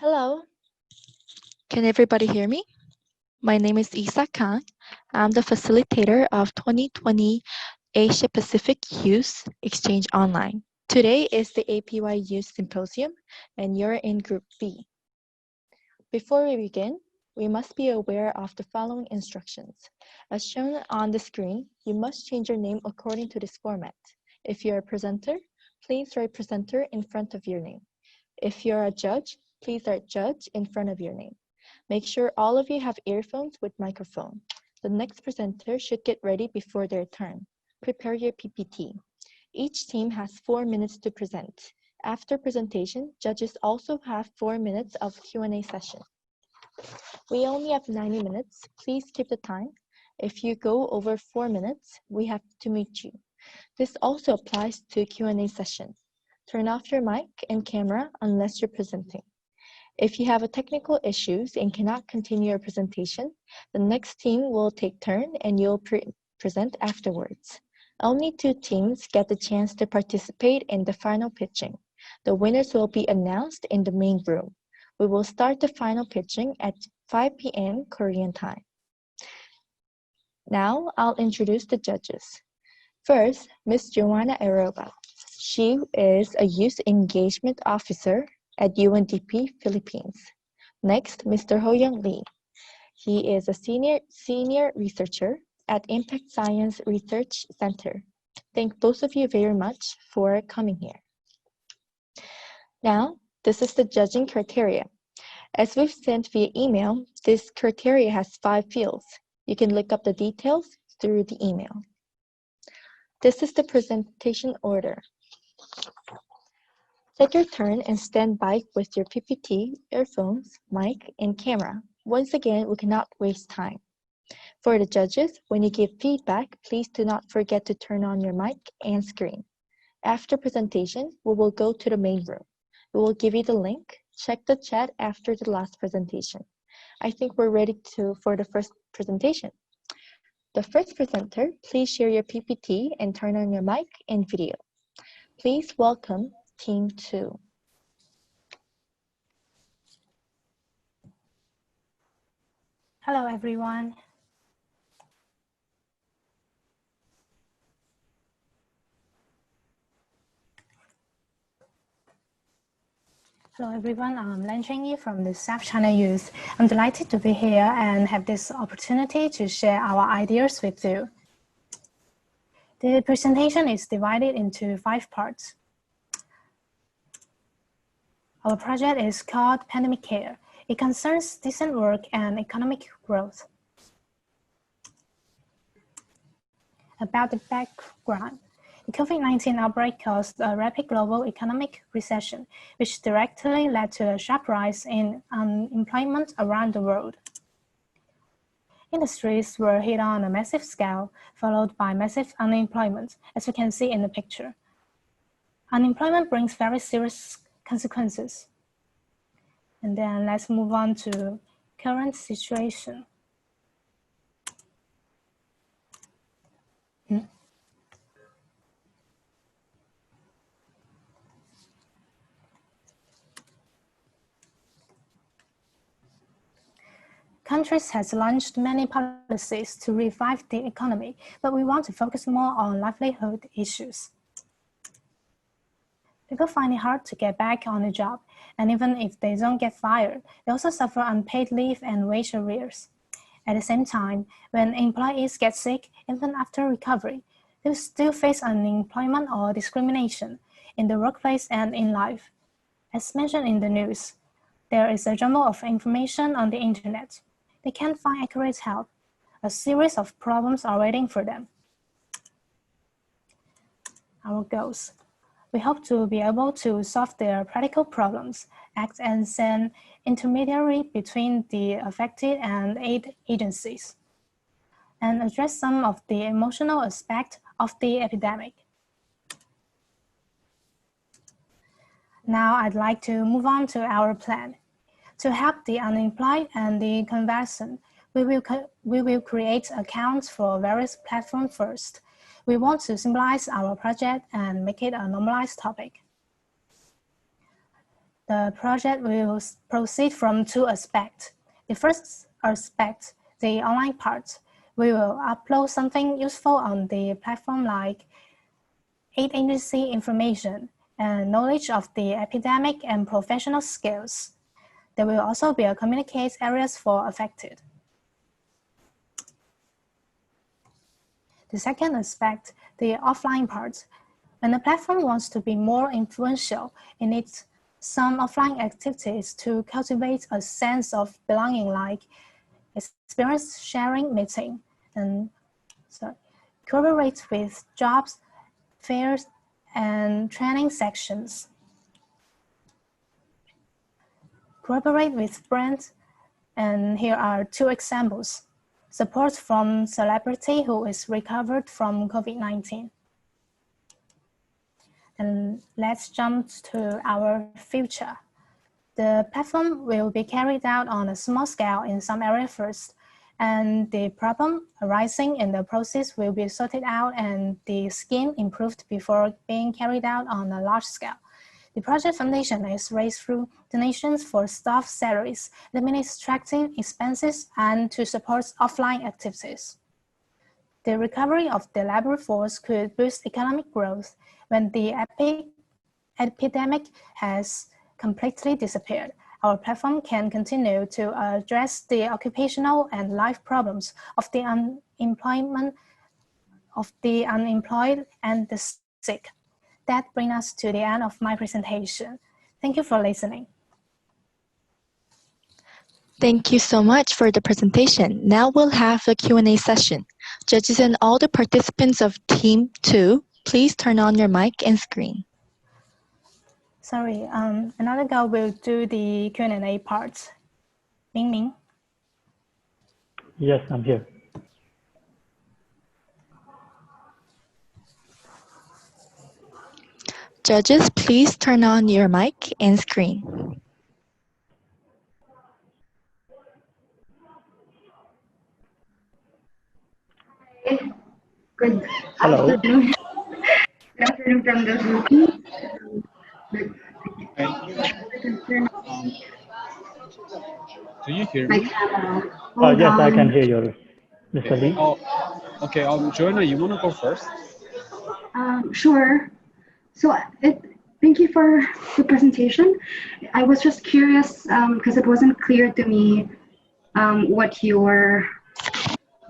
Hello. Can everybody hear me? My name is Isa Khan. I'm the facilitator of 2020 Asia Pacific Youth Exchange Online. Today is the APYE Youth Symposium, and you're in Group B. Before we begin, we must be aware of the following instructions. As shown on the screen, you must change your name according to this format. If you're a presenter, please write presenter in front of your name. If you're a judge, please write judge in front of your name. Make sure all of you have earphones with microphone. The next presenter should get ready before their turn. Prepare your PPT. Each team has 4 minutes to present. After presentation, judges also have 4 minutes of Q&A session. We only have 90 minutes. Please keep the time. If you go over 4 minutes, we have to mute you. This also applies to Q&A session. Turn off your mic and camera unless you're presenting. If you have technical issues and cannot continue your presentation, the next team will take turn and you'll present afterwards. Only 2 teams get the chance to participate in the final pitching. The winners will be announced in the main room. We will start the final pitching at 5 p.m. Korean time. Now, I'll introduce the judges. First, Ms. Joanna Aroba. She is a Youth Engagement Officer at UNDP Philippines. Next, Mr. Ho Young Lee. He is a senior researcher at Impact Science Research Center. Thank both of you very much for coming here. Now, this is the judging criteria. As we've sent via email, this criteria has 5 fields. You can look up the details through the email. This is the presentation order. Take your turn and stand by with your PPT, earphones, mic, and camera. Once again, we cannot waste time. For the judges, when you give feedback, please do not forget to turn on your mic and screen. After presentation, we will go to the main room. We will give you the link. Check the chat after the last presentation. I think we're ready for the first presentation. The first presenter, please share your PPT and turn on your mic and video. Please welcome Team 2. Hello, everyone. Hello, everyone. I'm Lan Chengyi from the South China Youth. I'm delighted to be here and have this opportunity to share our ideas with you. The presentation is divided into 5 parts. Our project is called Pandemic Care. It concerns decent work and economic growth. About the background, the COVID-19 outbreak caused a rapid global economic recession, which directly led to a sharp rise in unemployment around the world. Industries were hit on a massive scale, followed by massive unemployment, as you can see in the picture. Unemployment brings very serious consequences. And then let's move on to current situation. Countries has launched many policies to revive the economy, but we want to focus more on livelihood issues. People find it hard to get back on a job, and even if they don't get fired, they also suffer unpaid leave and wage arrears. At the same time, when employees get sick, even after recovery, they still face unemployment or discrimination in the workplace and in life. As mentioned in the news, there is a jumble of information on the internet. They can't find accurate help. A series of problems are waiting for them. Our goals. We hope to be able to solve their practical problems, act as an intermediary between the affected and aid agencies, and address some of the emotional aspects of the epidemic. Now I'd like to move on to our plan. To help the unemployed and the convalescent, we will create accounts for various platforms first. We want to symbolize our project and make it a normalized topic. The project will proceed from two aspects. The first aspect, the online part, we will upload something useful on the platform like aid agency information and knowledge of the epidemic and professional skills. There will also be a communicate areas for affected. The second aspect, the offline part. When the platform wants to be more influential, it needs some offline activities to cultivate a sense of belonging, like experience sharing meeting and collaborate with jobs, fairs, and training sections. Collaborate with brands, and here are two examples. Support from celebrity who is recovered from COVID-19. And let's jump to our future. The platform will be carried out on a small scale in some area first, and the problem arising in the process will be sorted out and the scheme improved before being carried out on a large scale. The project foundation is raised through donations for staff salaries, administrative expenses, and to support offline activities. The recovery of the labor force could boost economic growth when the epidemic has completely disappeared. Our platform can continue to address the occupational and life problems of the unemployed and the sick. That brings us to the end of my presentation. Thank you for listening. Thank you so much for the presentation. Now we'll have a Q&A session. Judges and all the participants of Team 2, please turn on your mic and screen. Sorry, another girl will do the Q&A part. Ming Ming. Yes, I'm here. Judges, please turn on your mic and screen. Good Hello. afternoon. Good afternoon from the Philippines. Do you hear My me? camera. Yes, I can hear you, Mr. Lee. Oh, okay. Joanna, you want to go first? Sure. So thank you for the presentation. I was just curious because it wasn't clear to me what your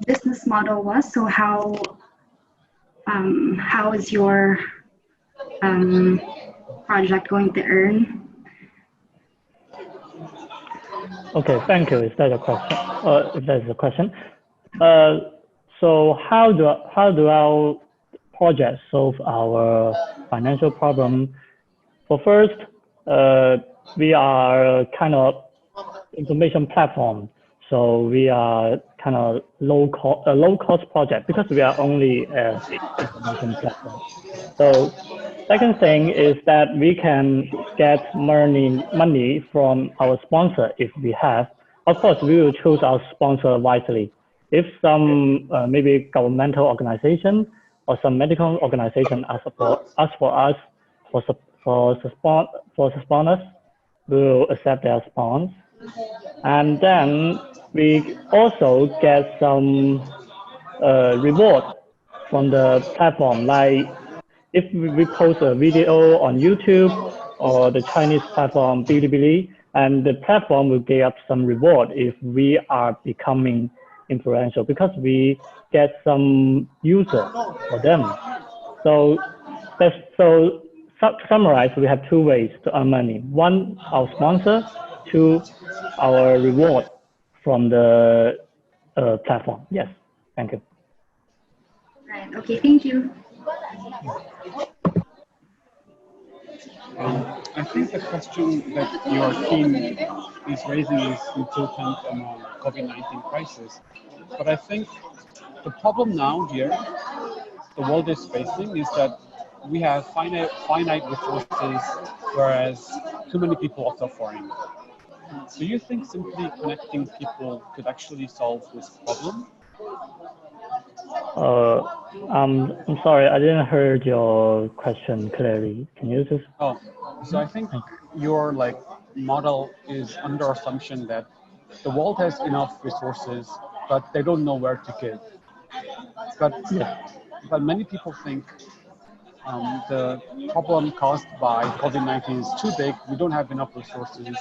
business model was. So how is your project going to earn? Okay, thank you. Is that a question? If that is a question. So how do our projects solve our financial problem? For first, we are kind of information platform. So we are kind of low cost project because we are only an information platform. So second thing is that we can get money from our sponsor if we have. Of course, we will choose our sponsor wisely. If some maybe governmental organization or some medical organization ask for us for sponsors, we will accept their sponsor. And then we also get some reward from the platform, like if we post a video on YouTube or the Chinese platform Bilibili, and the platform will give up some reward if we are becoming influential because we get some user for them. So summarize, we have two ways to earn money. One, our sponsor. Two, our reward from the platform. Yes, thank you. Right. Okay. Thank you. I think the question that your team is raising is important among COVID-19 crisis. But I think the problem now here, the world is facing, is that we have finite resources, whereas too many people are suffering. Do you think simply connecting people could actually solve this problem? I'm sorry, I didn't hear your question clearly. Can you just? So I think your like model is under assumption that the world has enough resources, but they don't know where to give. But but many people think the problem caused by COVID-19 is too big. We don't have enough resources.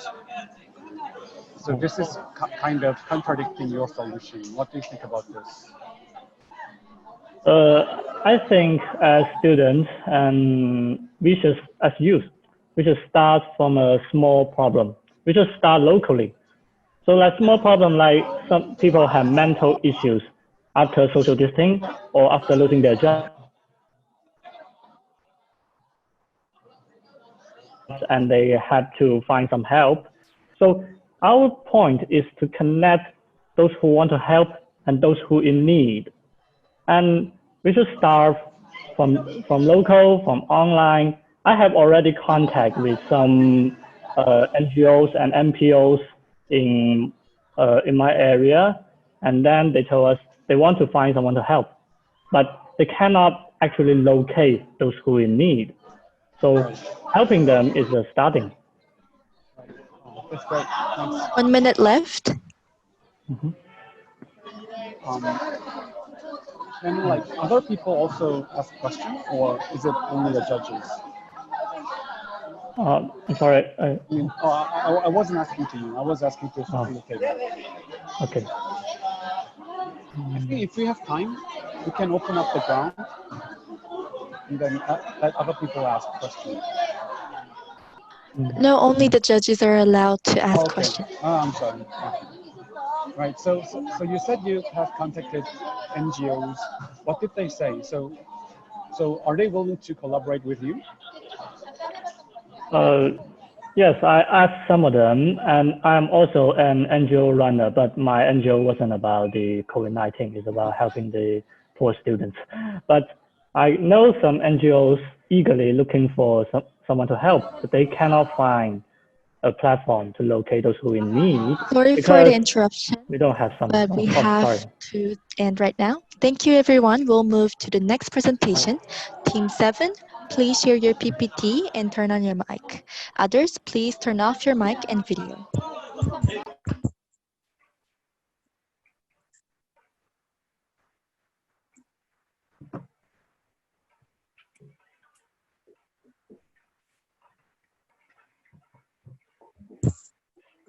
So this is kind of contradicting your solution. What do you think about this? I think as students and as youth, we should start from a small problem. We should start locally. So like small problem, like some people have mental issues after social distancing or after losing their jobs, and they had to find some help. So our point is to connect those who want to help and those who in need. And we should start from local, from online. I have already contact with some NGOs and MPOs in my area, and then they told us they want to find someone to help, but they cannot actually locate those who in need. So helping them is a starting. That's great. Thanks. 1 minute left. Can like other people also ask questions, or is it only the judges? I'm sorry. I wasn't asking to you. I was asking to facilitate. Okay. I think if we have time, we can open up the ground and then let other people ask questions. No, only the judges are allowed to ask questions. I'm sorry. Right. So you said you have contacted NGOs. What did they say? So are they willing to collaborate with you? Yes, I asked some of them, and I'm also an NGO runner, but my NGO wasn't about the COVID-19, it's about helping the poor students. But I know some NGOs eagerly looking for someone to help, but they cannot find a platform to locate those who in need. Sorry for the interruption, we don't have some. but we have to end right now. Thank you, everyone. We'll move to the next presentation. Team 7, please share your PPT and turn on your mic. Others, please turn off your mic and video.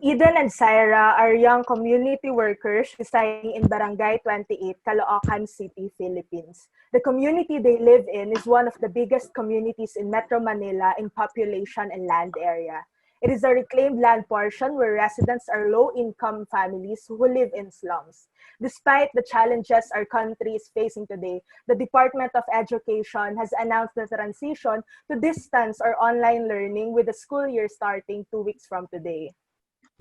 Eden and Syra are young community workers residing in Barangay 28, Caloocan City, Philippines. The community they live in is one of the biggest communities in Metro Manila in population and land area. It is a reclaimed land portion where residents are low-income families who live in slums. Despite the challenges our country is facing today, the Department of Education has announced the transition to distance or online learning with the school year starting 2 weeks from today.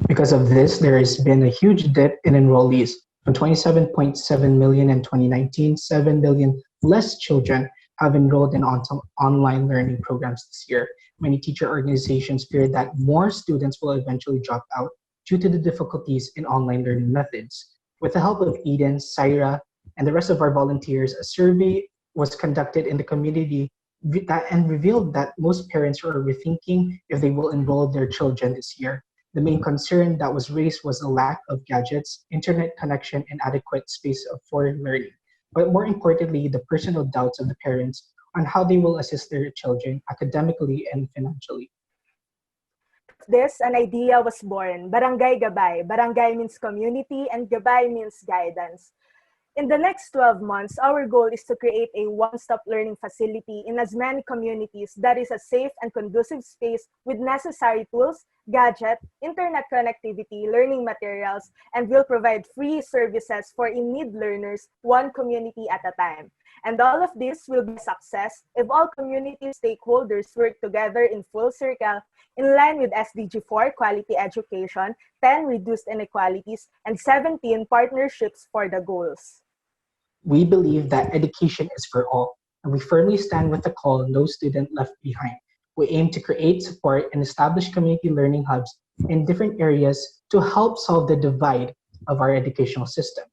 Because of this, there has been a huge dip in enrollees. From 27.7 million in 2019, 7 million less children have enrolled in online learning programs this year. Many teacher organizations fear that more students will eventually drop out due to the difficulties in online learning methods. With the help of Eden, Syra, and the rest of our volunteers, a survey was conducted in the community and revealed that most parents are rethinking if they will enroll their children this year. The main concern that was raised was the lack of gadgets, internet connection, and adequate space for learning. But more importantly, the personal doubts of the parents on how they will assist their children academically and financially. This, an idea was born, Barangay Gabay. Barangay means community and Gabay means guidance. In the next 12 months, our goal is to create a one-stop learning facility in as many communities that is a safe and conducive space with necessary tools, gadget, internet connectivity, learning materials, and will provide free services for in-need learners, one community at a time. And all of this will be a success if all community stakeholders work together in full circle in line with SDG 4, quality education, 10, reduced inequalities, and 17, partnerships for the goals. We believe that education is for all, and we firmly stand with the call no student left behind. We aim to create, support, and establish community learning hubs in different areas to help solve the divide of our educational system.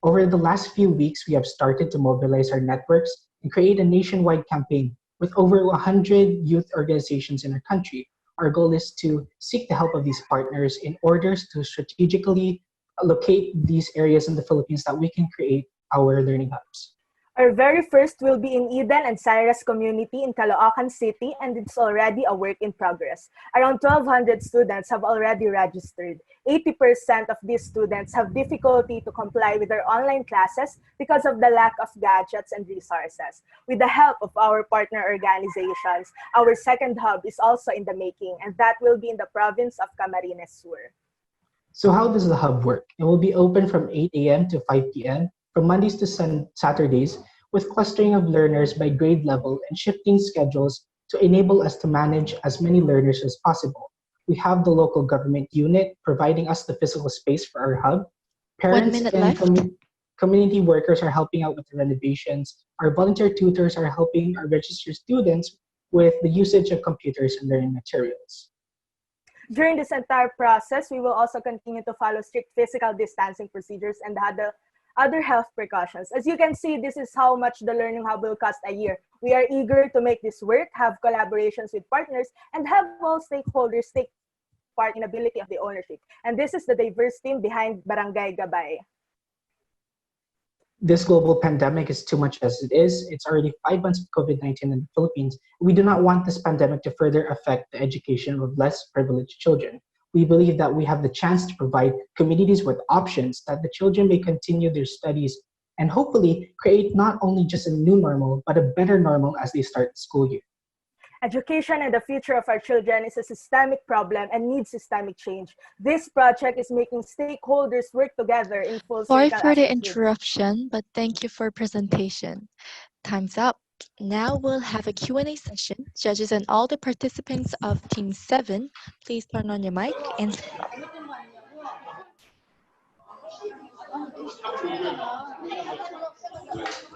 Over the last few weeks, we have started to mobilize our networks and create a nationwide campaign with over 100 youth organizations in our country. Our goal is to seek the help of these partners in order to strategically locate these areas in the Philippines that we can create our learning hubs. Our very first will be in Eden and Cyrus community in Caloocan City, and it's already a work in progress. Around 1,200 students have already registered. 80% of these students have difficulty to comply with their online classes because of the lack of gadgets and resources. With the help of our partner organizations, our second hub is also in the making, and that will be in the province of Camarines Sur. So how does the hub work? It will be open from 8 a.m. to 5 p.m. from Mondays to Saturdays, with clustering of learners by grade level and shifting schedules to enable us to manage as many learners as possible. We have the local government unit providing us the physical space for our hub. 1 Parents minute and left. community workers are helping out with the renovations. Our volunteer tutors are helping our registered students with the usage of computers and learning materials. During this entire process, we will also continue to follow strict physical distancing procedures and other health precautions. As you can see, this is how much the Learning Hub will cost a year. We are eager to make this work, have collaborations with partners, and have all stakeholders take part in ability of the ownership. And this is the diverse team behind Barangay Gabay. This global pandemic is too much as it is. It's already 5 months of COVID-19 in the Philippines. We do not want this pandemic to further affect the education of less privileged children. We believe that we have the chance to provide communities with options that the children may continue their studies and hopefully create not only just a new normal, but a better normal as they start the school year. Education and the future of our children is a systemic problem and needs systemic change. This project is making stakeholders work together in full Sorry circle. for the interruption, but thank you for presentation. Time's up. Now we'll have a Q&A session. Judges and all the participants of Team 7, please turn on your mic and speak up.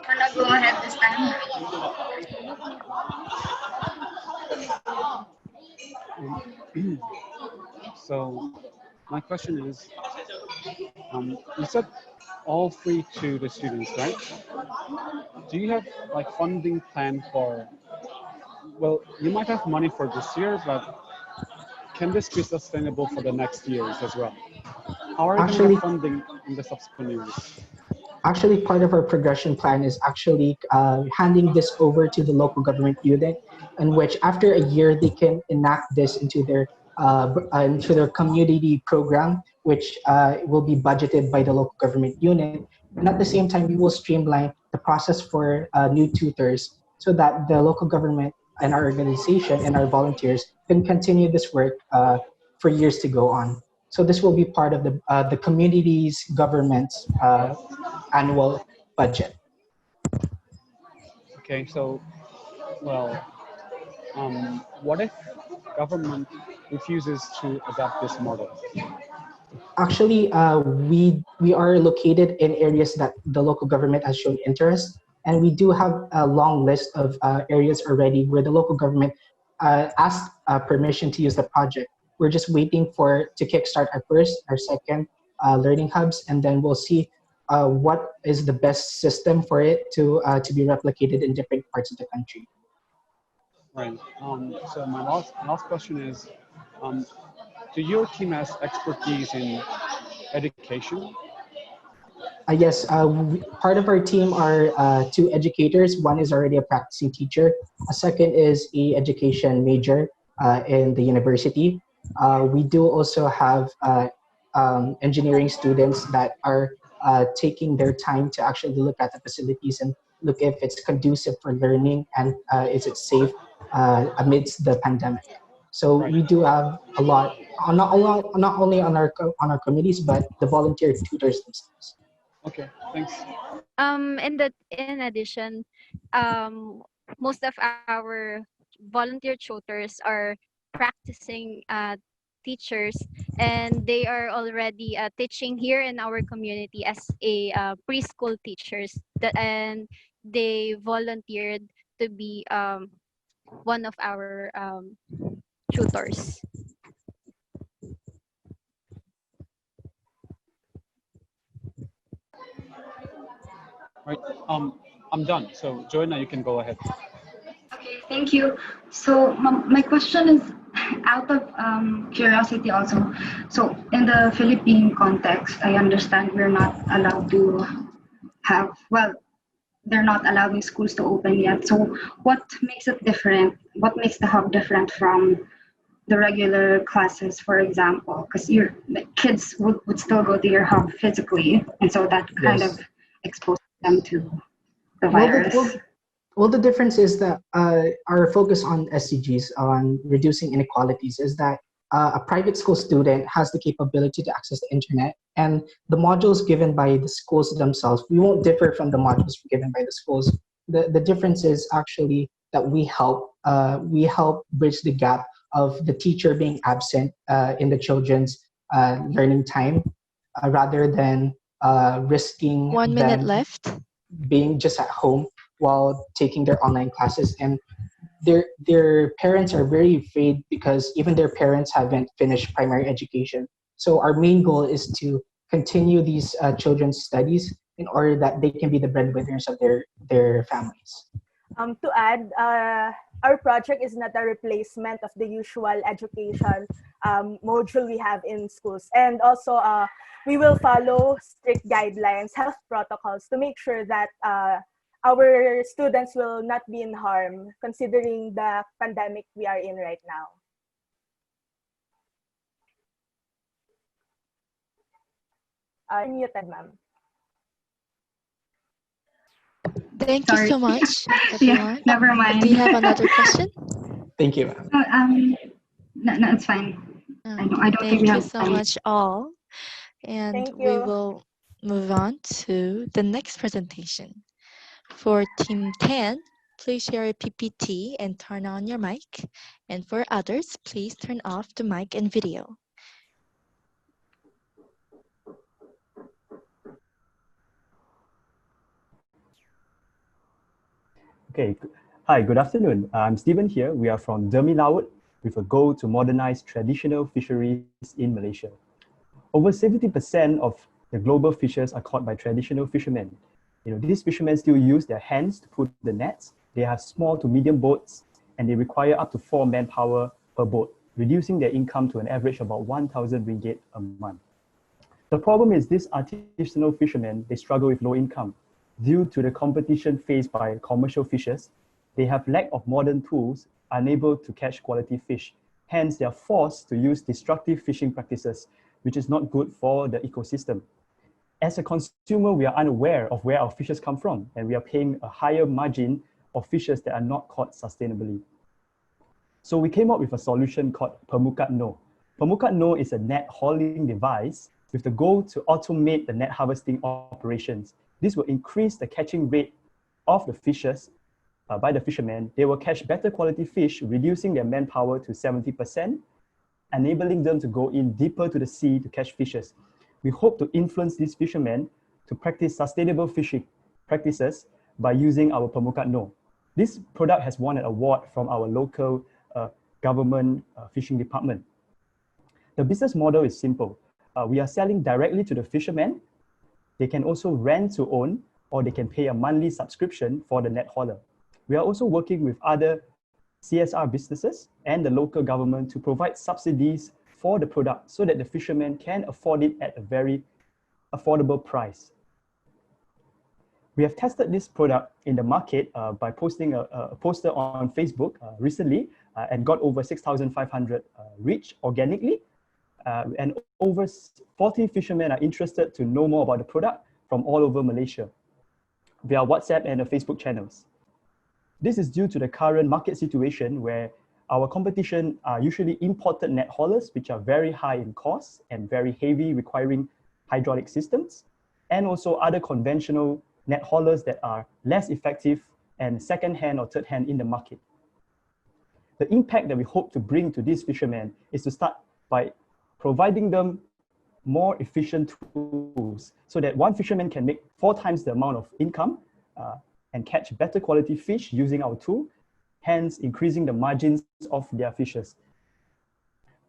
Wanna go ahead this time? So my question is, you said all free to the students, right? Do you have like funding plan for, well, you might have money for this year, but can this be sustainable for the next years as well? How are you going to Actually, get funding in the subsequent years? Actually, part of our progression plan is actually handing this over to the local government unit, in which after a year they can enact this into their community program, which will be budgeted by the local government unit. And at the same time, we will streamline the process for new tutors so that the local government and our organization and our volunteers can continue this work for years to go on. So this will be part of the community's government's annual budget. Okay, so, well, what if government refuses to adopt this model? Actually, we are located in areas that the local government has shown interest, and we do have a long list of areas already where the local government asked permission to use the project. We're just waiting to kickstart our second learning hubs, and then we'll see what is the best system for it to be replicated in different parts of the country. Right. So my last question is, do your team has expertise in education? Yes, part of our team are two educators. One is already a practicing teacher. A second is a education major in the university. We do also have engineering students that are taking their time to actually look at the facilities and look if it's conducive for learning and is it safe amidst the pandemic. So Right. we do have a lot, not only on our committees, but the volunteer tutors themselves. Okay, thanks. In addition, most of our volunteer tutors are practicing teachers, and they are already teaching here in our community as a preschool teachers. And they volunteered to be one of our tutors. Right. I'm done. So Joanna, you can go ahead. Okay, Thank you. So my question is out of curiosity also. So in the Philippine context, I understand we're not allowed to have, well, they're not allowing schools to open yet. So what makes it different? What makes the hub different from the regular classes, for example? Because the kids would still go to your hub physically, and so that kind Yes. of exposes them to the Well, virus. the difference is that our focus on SCGs, on reducing inequalities, is that a private school student has the capability to access the internet, and the modules given by the schools themselves, we won't differ from the modules given by the schools. The difference is actually that we help bridge the gap of the teacher being absent in the children's learning time, rather than risking 1 minute them left. being just at home while taking their online classes. And their parents are very afraid because even their parents haven't finished primary education. So our main goal is to continue these children's studies in order that they can be the breadwinners of their families. To add, our project is not a replacement of the usual education module we have in schools. And also, we will follow strict guidelines, health protocols to make sure that our students will not be in harm considering the pandemic we are in right now. Muted, ma'am. Thank you Sorry. so much, Yeah, everyone. never mind. Do you have another question? Thank you. No, it's fine. I don't think Thank we you have so time. much all. And Thank we you. will move on to the next presentation. For Team 10, please share your PPT and turn on your mic. And for others, please turn off the mic and video. Okay, hi, good afternoon. I'm Stephen here. We are from Dermi Laut with a goal to modernize traditional fisheries in Malaysia. Over 70% of the global fishes are caught by traditional fishermen. These fishermen still use their hands to pull the nets. They have small to medium boats and they require up to 4 manpower per boat, reducing their income to an average of about 1,000 ringgit a month. The problem is these artisanal fishermen, they struggle with low income. Due to the competition faced by commercial fishers, they have lack of modern tools, unable to catch quality fish. Hence, they are forced to use destructive fishing practices, which is not good for the ecosystem. As a consumer, we are unaware of where our fishes come from, and we are paying a higher margin of fishes that are not caught sustainably. So we came up with a solution called Pemukat No. Pemukat No is a net hauling device with the goal to automate the net harvesting operations. This will increase the catching rate of the fishes by the fishermen. They will catch better quality fish, reducing their manpower to 70%, enabling them to go in deeper to the sea to catch fishes. We hope to influence these fishermen to practice sustainable fishing practices by using our Pemukat No. This product has won an award from our local government fishing department. The business model is simple. We are selling directly to the fishermen. They can also rent to own, or they can pay a monthly subscription for the net hauler. We are also working with other CSR businesses and the local government to provide subsidies for the product so that the fishermen can afford it at a very affordable price. We have tested this product in the market by posting a poster on Facebook recently and got over 6,500 reach organically. And over 40 fishermen are interested to know more about the product from all over Malaysia via WhatsApp and the Facebook channels. This is due to the current market situation where our competition are usually imported net haulers, which are very high in cost and very heavy, requiring hydraulic systems, and also other conventional net haulers that are less effective and second-hand or third-hand in the market. The impact that we hope to bring to these fishermen is to start by providing them more efficient tools so that one fisherman can make 4 times the amount of income and catch better quality fish using our tool, hence increasing the margins of their fishes.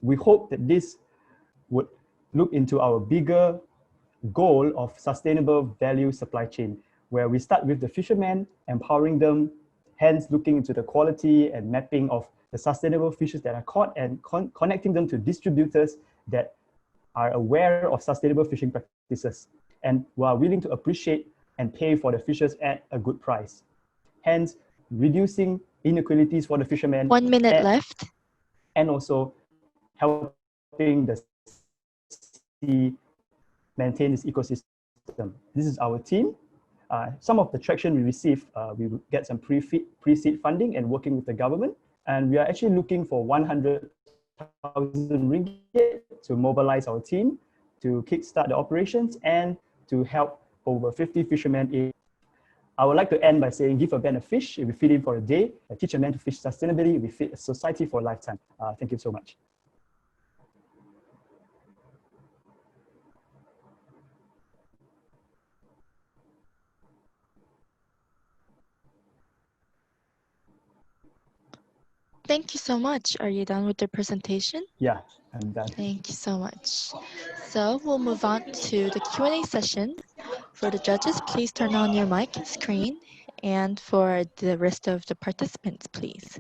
We hope that this would look into our bigger goal of sustainable value supply chain, where we start with the fishermen, empowering them, hence looking into the quality and mapping of the sustainable fishes that are caught and connecting them to distributors that are aware of sustainable fishing practices and who are willing to appreciate and pay for the fishes at a good price. Hence, reducing inequalities for the fishermen. 1 minute left. And also helping the sea maintain this ecosystem. This is our team. Some of the traction we received, we will get some pre-seed funding and working with the government. And we are actually looking for 100,000 ringgit to mobilize our team, to kickstart the operations and to help over 50 fishermen. I would like to end by saying, give a man a fish, we feed him for a day, teach a man to fish sustainably, we feed a society for a lifetime. Thank you so much. Thank you so much. Are you done with the presentation? Yeah, I'm done. Thank you so much. So we'll move on to the Q&A session. For the judges, please turn on your mic screen. And for the rest of the participants, please.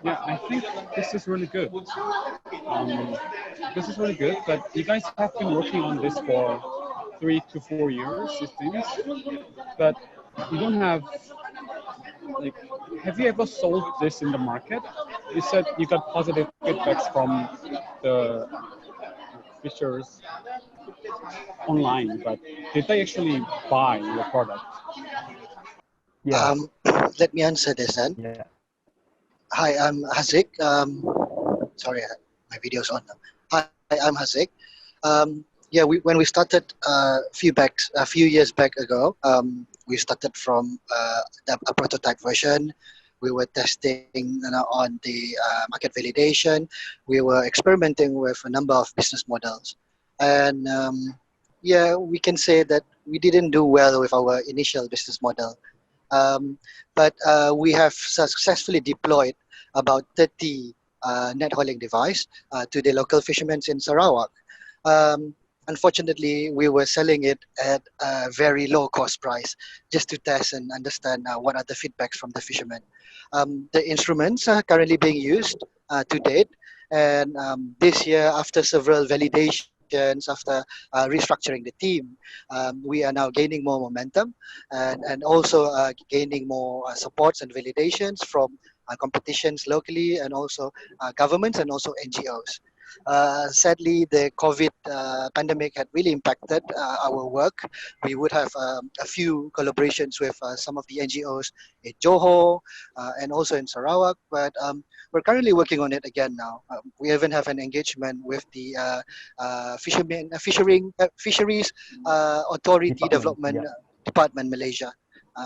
Yeah, I think this is really good. This is really good, but you guys have been working on this for 3 to 4 years, it seems. But you don't have, like, have you ever sold this in the market? You said you got positive feedbacks from the fishers online, but did they actually buy your product? Yeah. Let me answer this then. Yeah. Hi, I'm Hazik. Sorry, my video's on now. Hi, I'm Hazik. Yeah, when we started a few years back ago, we started from a prototype version. We were testing on the market validation. We were experimenting with a number of business models. And yeah, we can say that we didn't do well with our initial business model. But we have successfully deployed about 30 net hauling device to the local fishermen in Sarawak. Unfortunately, we were selling it at a very low cost price just to test and understand what are the feedbacks from the fishermen. The instruments are currently being used to date. And this year, after several validations, after restructuring the team, we are now gaining more momentum and also gaining more supports and validations from competitions locally and also governments and also NGOs. Sadly, the COVID pandemic had really impacted our work. We would have a few collaborations with some of the NGOs in Johor and also in Sarawak, but we're currently working on it again now. We even have an engagement with the Fisheries Authority Development Department Malaysia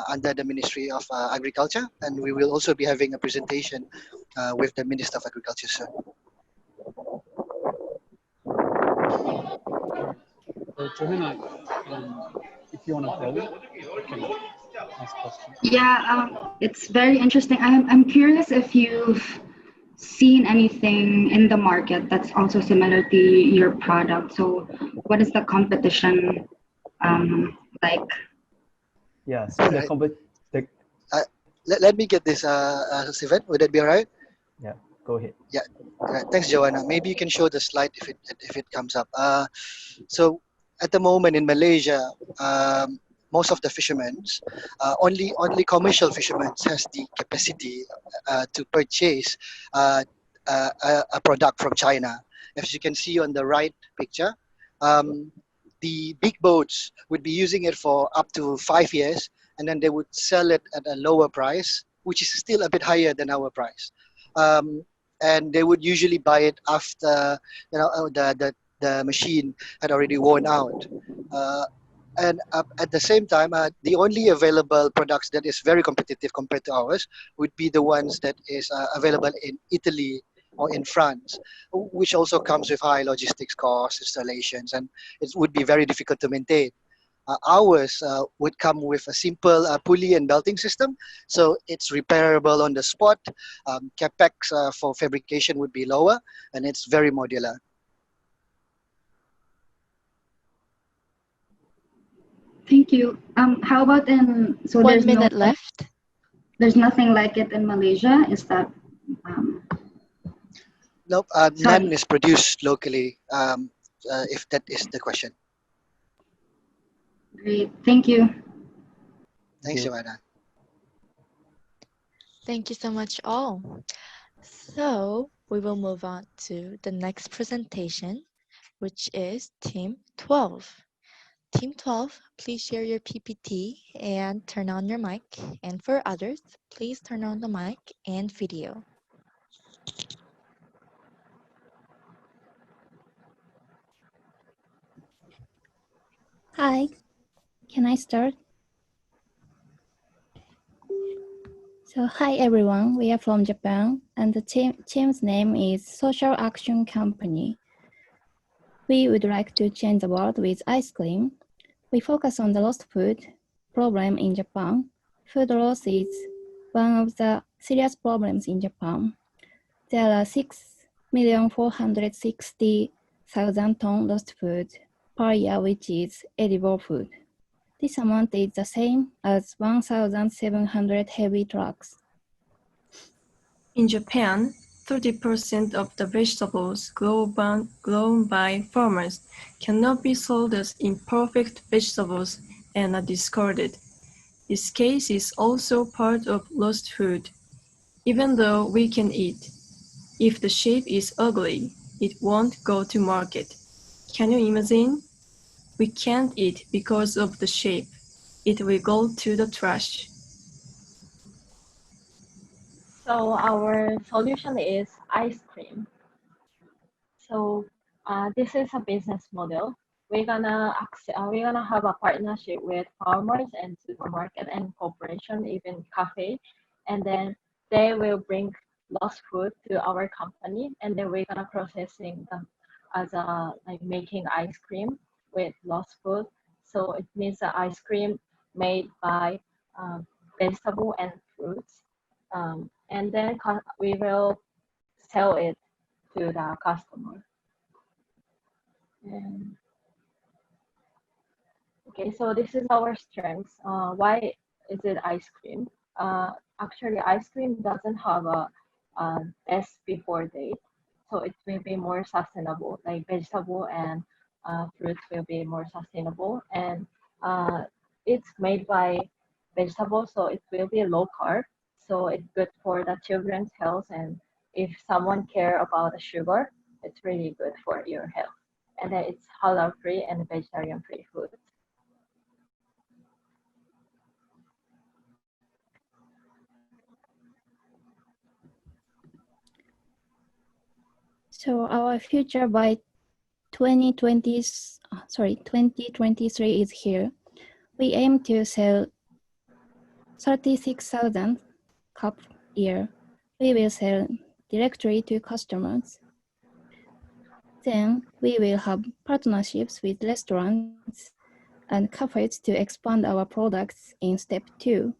under the Ministry of Agriculture, and we will also be having a presentation with the Minister of Agriculture soon. Johanna, if you want to go, you can ask questions. Yeah, it's very interesting. I'm curious if you've seen anything in the market that's also similar to your product. So what is the competition like? Yeah, so the let me get this, Steven. Would that be all right? Yeah, go ahead. Yeah, thanks, Joanna. Maybe you can show the slide if it comes up. So at the moment in Malaysia, most of the fishermen, only commercial fishermen has the capacity to purchase a product from China. As you can see on the right picture, the big boats would be using it for up to 5 years, and then they would sell it at a lower price, which is still a bit higher than our price. And they would usually buy it after the machine had already worn out. And at the same time, the only available products that is very competitive compared to ours would be the ones that is available in Italy or in France, which also comes with high logistics costs, installations, and it would be very difficult to maintain. Ours would come with a simple pulley and belting system, so it's repairable on the spot. Capex for fabrication would be lower, and it's very modular. Thank Thank you. How about so One there's minute left. there's nothing like it in Malaysia? Is that Nope, none is produced locally, if that is the question. great? Thank you. Thanks, you. Joanna. Thank you so much all. So we will move on to the next presentation, which is Team 12. Team 12, please share your PPT and turn on your mic. And for others, please turn on the mic and video. Hi, can I start? So hi everyone, we are from Japan and the team's name is Social Action Company. We would like to change the world with ice cream. We focus on the lost food problem in Japan. Food loss is one of the serious problems in Japan. There are 6,460,000 tons lost food per year, which is edible food. This amount is the same as 1,700 heavy trucks. In Japan, 30% of the vegetables grown by farmers cannot be sold as imperfect vegetables and are discarded. This case is also part of lost food, even though we can eat. If the shape is ugly, it won't go to market. Can you imagine? We can't eat because of the shape. It will go to the trash. So our solution is ice cream. So this is a business model. We're gonna have a partnership with farmers and supermarket and corporation, even cafe, and then they will bring lost food to our company, and then we're gonna processing them as like making ice cream with lost food. So it means the ice cream made by vegetable and fruits, and then we will sell it to the customer. And, okay, so this is our strengths. Why is it ice cream? Actually, ice cream doesn't have a best before date, so it will be more sustainable. Like vegetable and fruits will be more sustainable, and it's made by vegetables, so it will be low carb. So it's good for the children's health, and if someone care about the sugar, it's really good for your health. And then it's halal free and vegetarian free food. So our future by 2023 is here. We aim to sell 36,000 cups a year. We will sell directly to customers. Then we will have partnerships with restaurants and cafes to expand our products in step 2.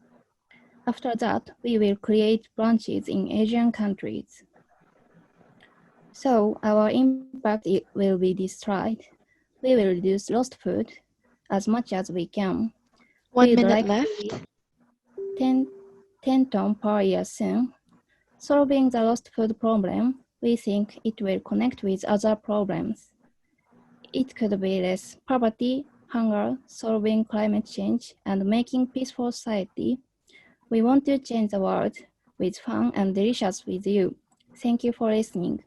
After that, we will create branches in Asian countries. So our impact will be destroyed. We will reduce lost food as much as we can. 1 We'd minute like left. 10 tons per year soon. Solving the lost food problem, we think it will connect with other problems. It could be less poverty, hunger, solving climate change, and making peaceful society. We want to change the world with fun and delicious with you. Thank you for listening.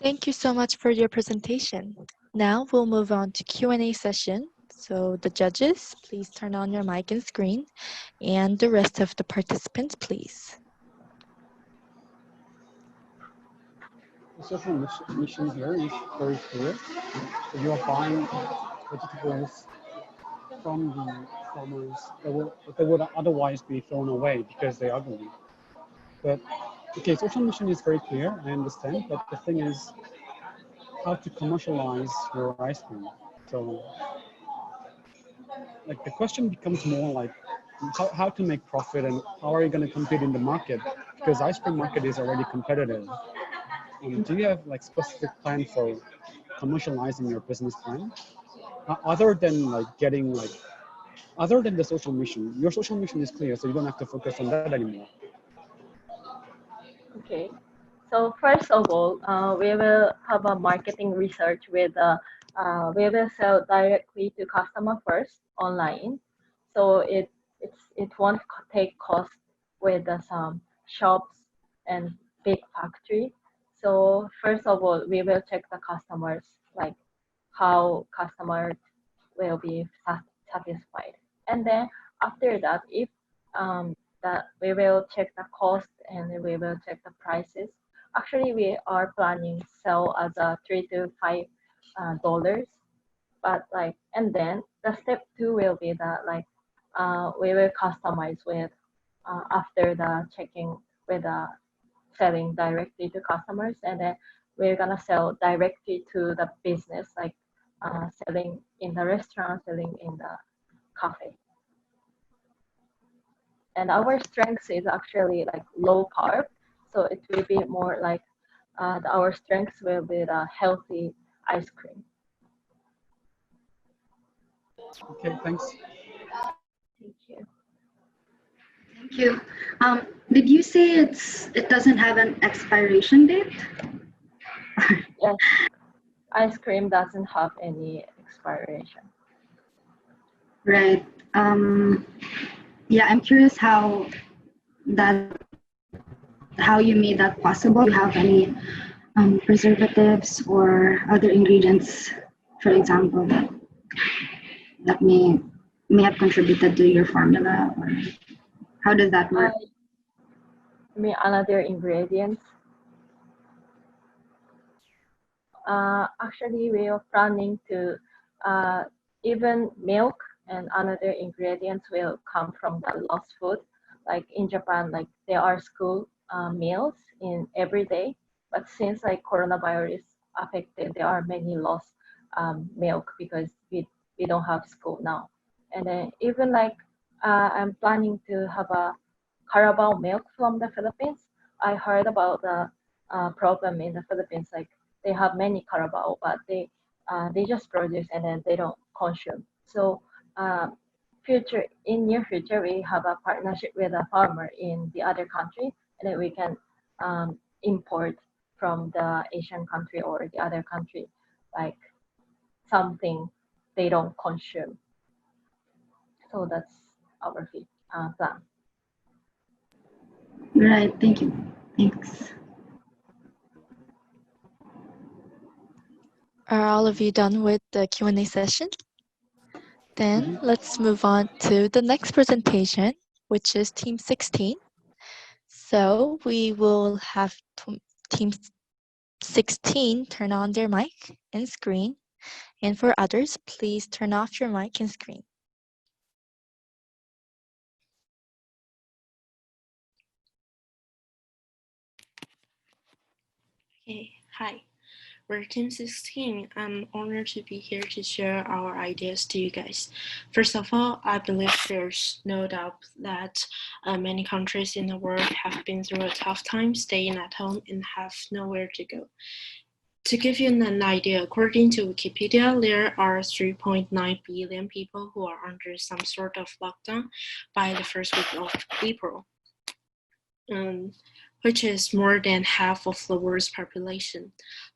Thank you so much for your presentation. Now we'll move on to Q&A session. So the judges, please turn on your mic and screen, and the rest of the participants, please. The social mission here is very clear. So you are buying vegetables from the farmers that would otherwise be thrown away because they're ugly. But okay, social mission is very clear, I understand, but the thing is how to commercialize your ice cream. So like the question becomes more like how to make profit and how are you going to compete in the market, because ice cream market is already competitive. Do you have like specific plan for commercializing your business plan? Other than like getting like, other than the social mission, your social mission is clear, so you don't have to focus on that anymore. Okay. So first of all, we will have a marketing research with, we will sell directly to customer first online. So it won't take cost with some shops and big factory. So first of all, we will check the customers, like how customers will be satisfied. And then after that, if that we will check the cost and we will check the prices. Actually, we are planning sell as a $3 to $5, but like, and then the step two will be that like we will customize with after the checking with selling directly to customers, and then we're gonna sell directly to the business, like selling in the restaurant, selling in the cafe. And our strength is actually like low carb, so it will be more like our strengths will be the healthy ice cream. Okay, thanks. Thank you. Thank you. Did you say it doesn't have an expiration date? Yes, ice cream doesn't have any expiration. Right. Yeah, I'm curious how you made that possible. Do you have any preservatives or other ingredients, for example, that may have contributed to your formula, or how does that work? I mean, another ingredients. Actually, we are planning to even milk and another ingredients will come from the lost food. Like in Japan, like there are school meals in every day, but since like coronavirus affected, there are many lost milk because we don't have school now. And then even like I'm planning to have a Carabao milk from the Philippines. I heard about the problem in the Philippines, like they have many Carabao, but they just produce and then they don't consume. So near future, we have a partnership with a farmer in the other country, and then we can import from the Asian country or the other country, like something they don't consume. So that's our plan. Right. Thank you. Thanks. Are all of you done with the Q&A session? Then let's move on to the next presentation, which is Team 16. So we will have Team 16 turn on their mic and screen. And for others, please turn off your mic and screen. Okay, hi. We're Team 16. I'm honored to be here to share our ideas to you guys. First of all, I believe there's no doubt that many countries in the world have been through a tough time staying at home and have nowhere to go. To give you an idea, according to Wikipedia, there are 3.9 billion people who are under some sort of lockdown by the first week of April. Which is more than half of the world's population.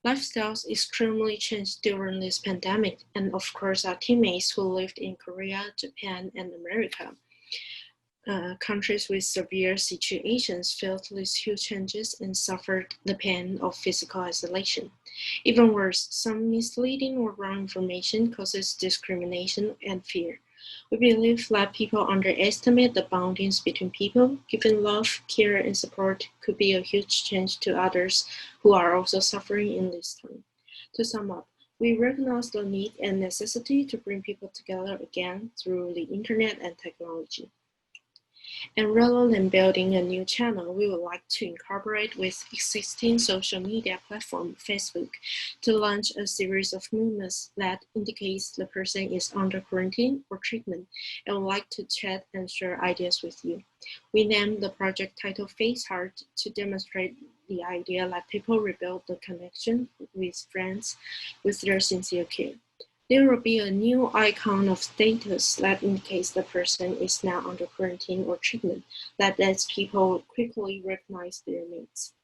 Lifestyles extremely changed during this pandemic, and of course our teammates who lived in Korea, Japan, and America. Countries with severe situations felt these huge changes and suffered the pain of physical isolation. Even worse, some misleading or wrong information causes discrimination and fear. We believe that people underestimate the bondings between people. Giving love, care, and support could be a huge change to others who are also suffering in this time. To sum up, we recognize the need and necessity to bring people together again through the internet and technology. And rather than building a new channel, we would like to incorporate with existing social media platform, Facebook, to launch a series of movements that indicates the person is under quarantine or treatment and would like to chat and share ideas with you. We named the project title Face Heart to demonstrate the idea that people rebuild the connection with friends with their sincere care. There will be a new icon of status that indicates the person is now under quarantine or treatment that lets people quickly recognize their needs.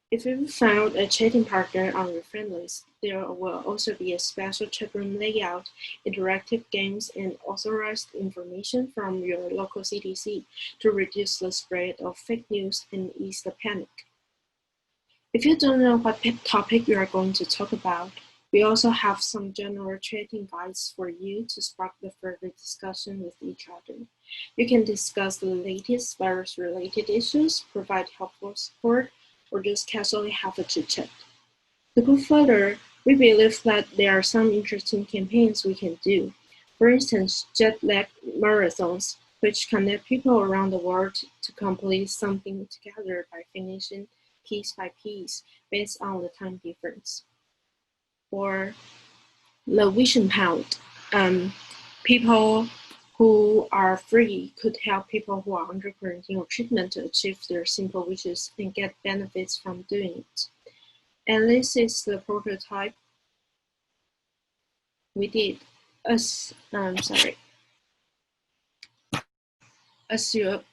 If you've found a chatting partner on your friend list, there will also be a special chat room layout, interactive games, and authorized information from your local CDC to reduce the spread of fake news and ease the panic. If you don't know what topic you are going to talk about, we also have some general chatting guides for you to spark the further discussion with each other. You can discuss the latest virus-related issues, provide helpful support, or just casually have a chit-chat. To go further, we believe that there are some interesting campaigns we can do. For instance, jet lag marathons, which connect people around the world to complete something together by finishing piece by piece based on the time difference. Or the Vision Pound. People who are free could help people who are under quarantine or treatment to achieve their simple wishes and get benefits from doing it. And this is the prototype we did. As you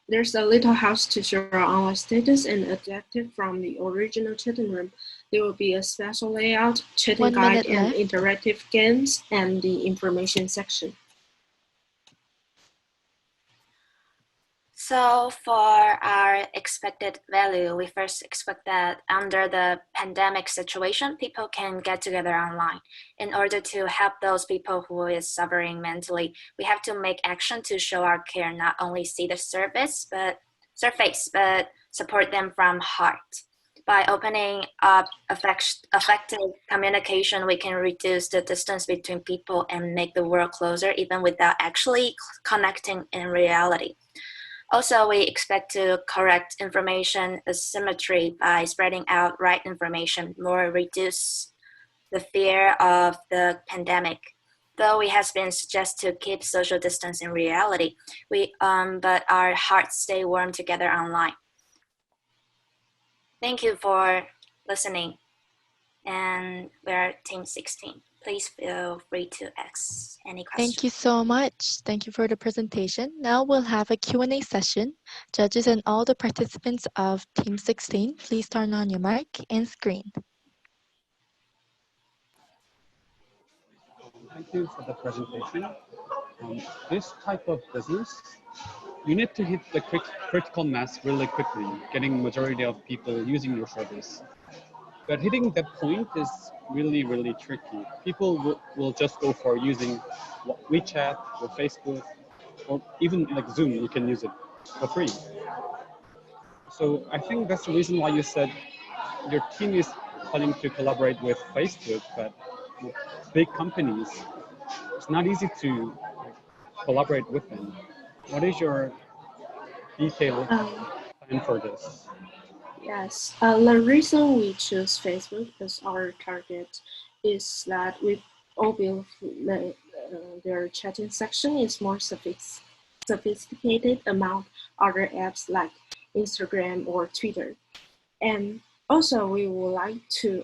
there's a little house to show our online status and adapted from the original chatting room. There will be a special layout, chatting guide, and interactive games, and the information section. So for our expected value, we first expect that under the pandemic situation, people can get together online. In order to help those people who is suffering mentally, we have to make action to show our care, not only see the surface, but support them from heart. By opening up effective communication, we can reduce the distance between people and make the world closer, even without actually connecting in reality. Also, we expect to correct information asymmetry by spreading out right information, more reduce the fear of the pandemic. Though it has been suggested to keep social distance in reality, but our hearts stay warm together online. Thank you for listening, and we're Team 16. Please feel free to ask any questions. Thank you so much. Thank you for the presentation. Now we'll have a Q&A session. Judges and all the participants of Team 16, please turn on your mic and screen. Thank you for the presentation. This type of business, you need to hit the critical mass really quickly, getting majority of people using your service. But hitting that point is really, really tricky. People will just go for using WeChat or Facebook, or even like Zoom, you can use it for free. So I think that's the reason why you said your team is planning to collaborate with Facebook, but with big companies, it's not easy to collaborate with them. What is your detailed plan for this? Yes, the reason we choose Facebook as our target is that we all believe their chatting section is more sophisticated among other apps like Instagram or Twitter. And also we would like to,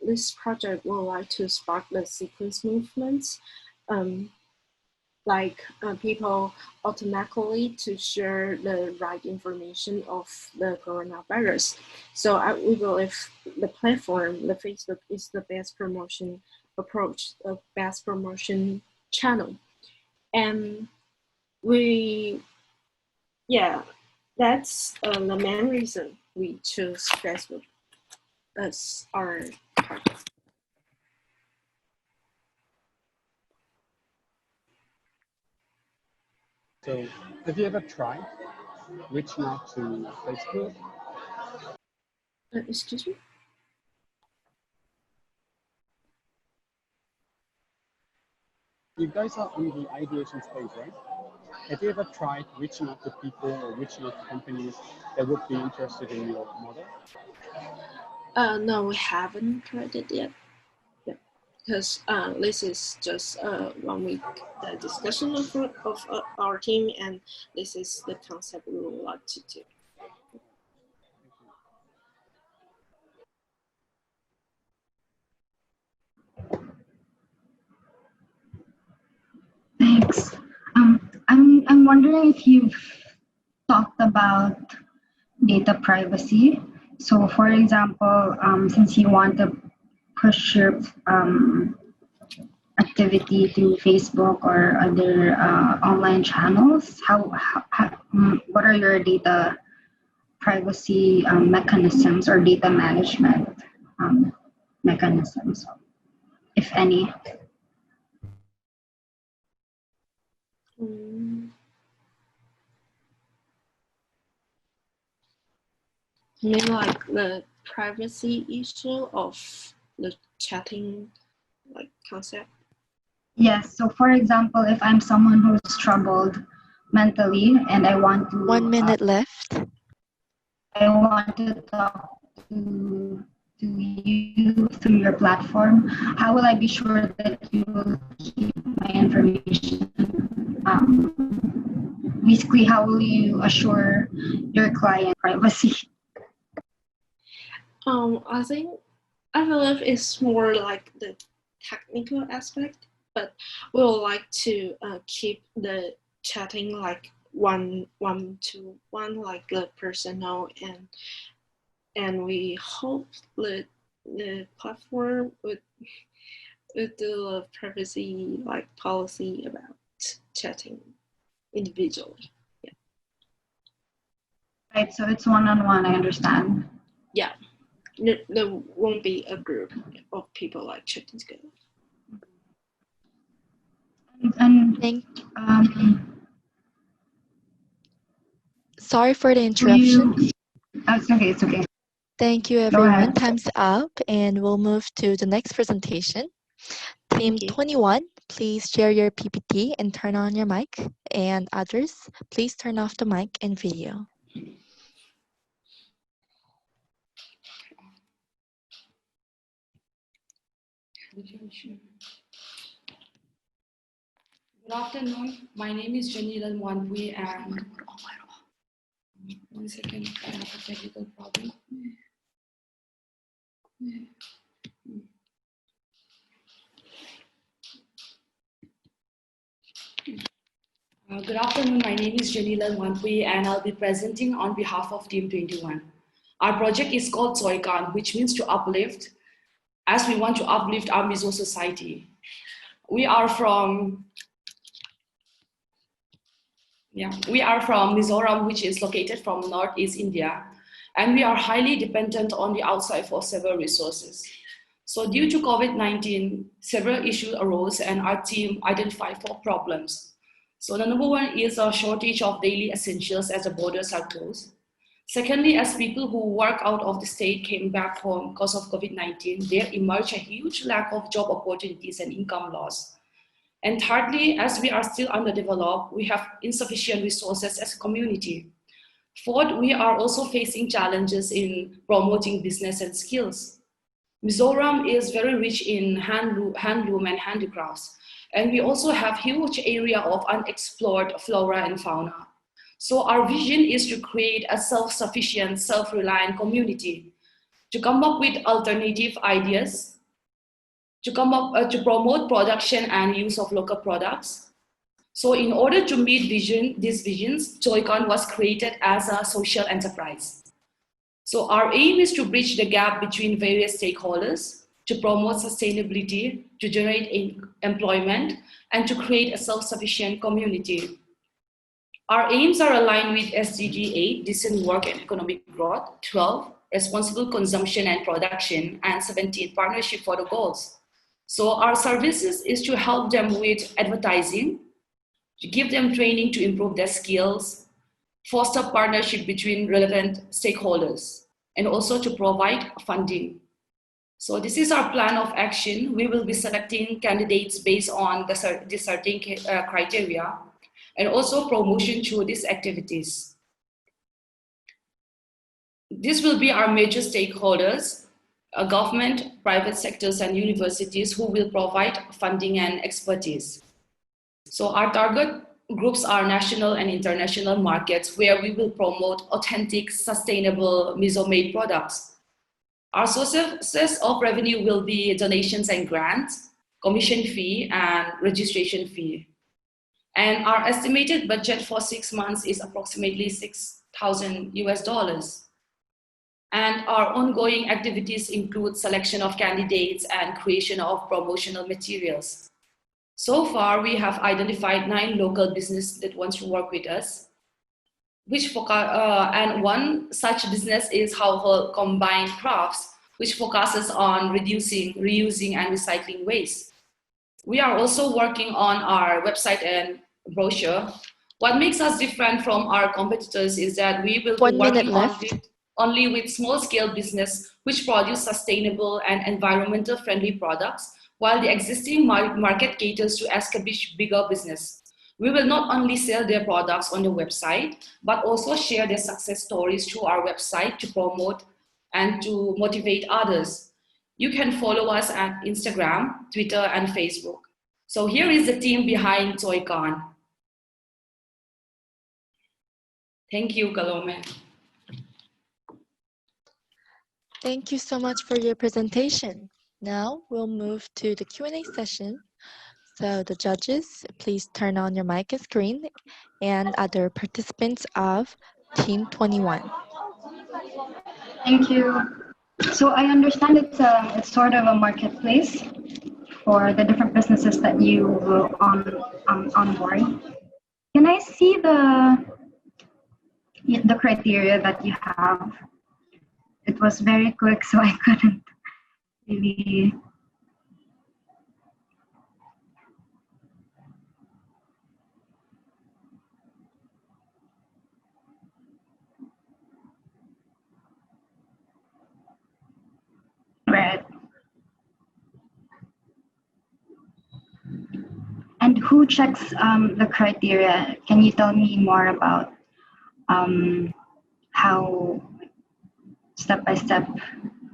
this project would like to spark the sequence movements, people automatically to share the right information of the coronavirus. So we believe the platform, the Facebook, is the best promotion approach, the best promotion channel. And that's the main reason we choose Facebook as our target. So have you ever tried reaching out to Facebook? Excuse me? You guys are on the ideation stage, right? Have you ever tried reaching out to people or reaching out to companies that would be interested in your model? No, we haven't tried it yet. Yeah, because this is just 1 week discussion of our team, and this is the concept we would like to do. I'm wondering if you've talked about data privacy. So, for example, since you want to push your activity through Facebook or other online channels, what are your data privacy mechanisms or data management mechanisms, if any? You mean like the privacy issue of the chatting like concept? Yes. So, for example, if I'm someone who's troubled mentally and I want to 1 minute left. I want to talk to you through your platform, how will I be sure that you will keep my information? Basically, how will you assure your client privacy? I believe it's more like the technical aspect, but we would like to keep the chatting like one to one, like the personal, and we hope that the platform would do a privacy like policy about chatting individually. Yeah. Right. So it's one-on-one. I understand. Yeah. There won't be a group of people like chatting together. And sorry for the interruption. It's okay. It's okay. Thank you, Go everyone. ahead. Time's up, and we'll move to the next presentation. Team 21, please share your PPT and turn on your mic. And others, please turn off the mic and video. Good afternoon. My name is Janila Wanpui and one second, I have a technical problem. Good afternoon. My name is Janila Wanpui and I'll be presenting on behalf of Team 21. Our project is called Soikan, which means to uplift, as we want to uplift our Mizo society. We are from MIZORAM, which is located from Northeast India, and we are highly dependent on the outside for several resources. So due to COVID-19, several issues arose and our team identified 4 problems. So the number one is a shortage of daily essentials as the borders are closed. Secondly, as people who work out of the state came back home because of COVID-19, there emerged a huge lack of job opportunities and income loss. And thirdly, as we are still underdeveloped, we have insufficient resources as a community. Fourth, we are also facing challenges in promoting business and skills. Mizoram is very rich in handloom and handicrafts, and we also have huge area of unexplored flora and fauna. So our vision is to create a self-sufficient, self-reliant community, to come up with alternative ideas, to promote production and use of local products. So in order to meet these visions, Joycon was created as a social enterprise. So our aim is to bridge the gap between various stakeholders, to promote sustainability, to generate employment, and to create a self-sufficient community. Our aims are aligned with SDG 8, decent work and economic growth, 12, responsible consumption and production, and 17, partnership for the goals. So our services is to help them with advertising, to give them training to improve their skills, foster partnership between relevant stakeholders, and also to provide funding. So this is our plan of action. We will be selecting candidates based on the certain criteria, and also promotion through these activities. This will be our major stakeholders, government, private sectors, and universities who will provide funding and expertise. So our target groups are national and international markets where we will promote authentic, sustainable Mizo-made products. Our sources of revenue will be donations and grants, commission fee, and registration fee. And our estimated budget for 6 months is approximately $6,000. And our ongoing activities include selection of candidates and creation of promotional materials. So far, we have identified 9 local businesses that want to work with us, and one such business is Household Combined Crafts, which focuses on reducing, reusing, and recycling waste. We are also working on our website and brochure. What makes us different from our competitors is that we will be working only with small-scale business which produce sustainable and environmental friendly products, while the existing market caters to establish bigger business. We will not only sell their products on the website, but also share their success stories through our website to promote and to motivate others. You can follow us at Instagram, Twitter, and Facebook. So here is the team behind ToyCon. Thank you, Kalome. Thank you so much for your presentation. Now we'll move to the Q&A session. So the judges, please turn on your mic and screen, and other participants of Team 21. Thank you. So I understand it's sort of a marketplace for the different businesses that you will onboard. Can I see the criteria that you have? It was very quick, so I couldn't really. Right. And who checks the criteria? Can you tell me more about how step by step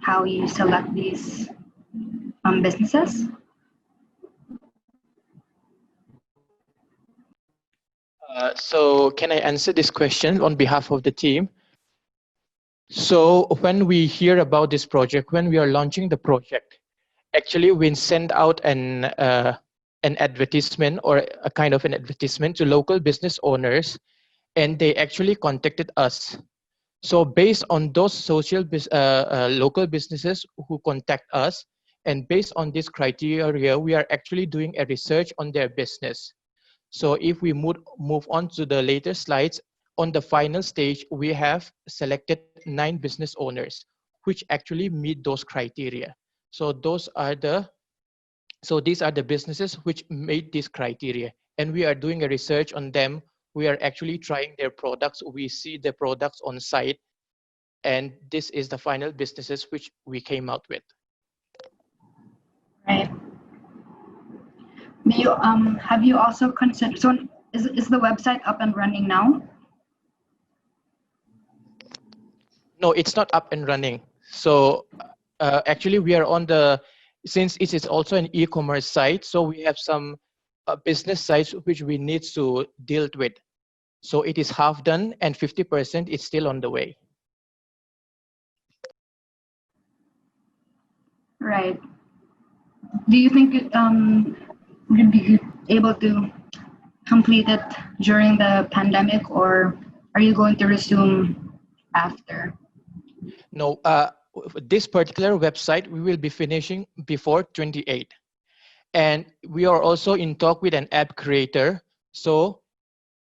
how you select these businesses? So can I answer this question on behalf of the team? So when we hear about this project, when we are launching the project, actually we send out an advertisement or a kind of an advertisement to local business owners, and they actually contacted us. So based on those local businesses who contact us, and based on this criteria, we are actually doing a research on their business. So if we move on to the later slides, on the final stage, we have selected 9 business owners, which actually meet those criteria. So these are the businesses which meet this criteria, and we are doing a research on them. We are actually trying their products. We see the products on site, and this is the final businesses which we came out with. Right. Do you have you also considered? So is the website up and running now? No, it's not up and running. So actually, we are on since it is also an e-commerce site, so we have some business sites which we need to deal with. So it is half done, and 50% is still on the way. Right. Do you think would be able to complete it during the pandemic, or are you going to resume after? No, this particular website we will be finishing before 28, and we are also in talk with an app creator. So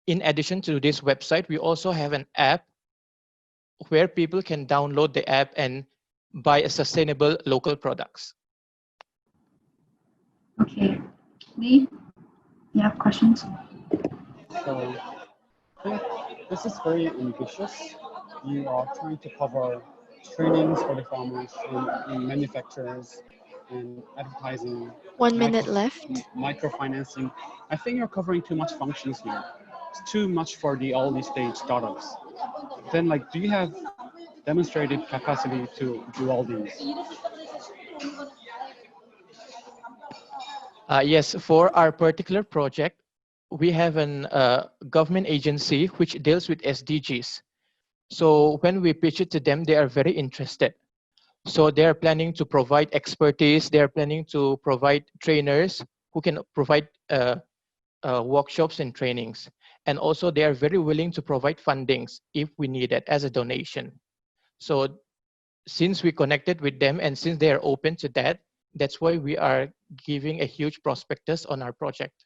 in addition to this website, we also have an app where people can download the app and buy sustainable local products. Okay. Lee, you have questions? So I think this is very ambitious. You are trying to cover trainings for the farmers in manufacturers and advertising. 1 minute left. Microfinancing. I think you're covering too much functions here. It's too much for the early stage startups. Then, do you have demonstrated capacity to do all these? Yes, for our particular project, we have a government agency which deals with SDGs. So when we pitch it to them, they are very interested. So they are planning to provide expertise. They are planning to provide trainers who can provide workshops and trainings. And also they are very willing to provide fundings if we need it as a donation. So since we connected with them and since they are open to that, that's why we are giving a huge prospectus on our project.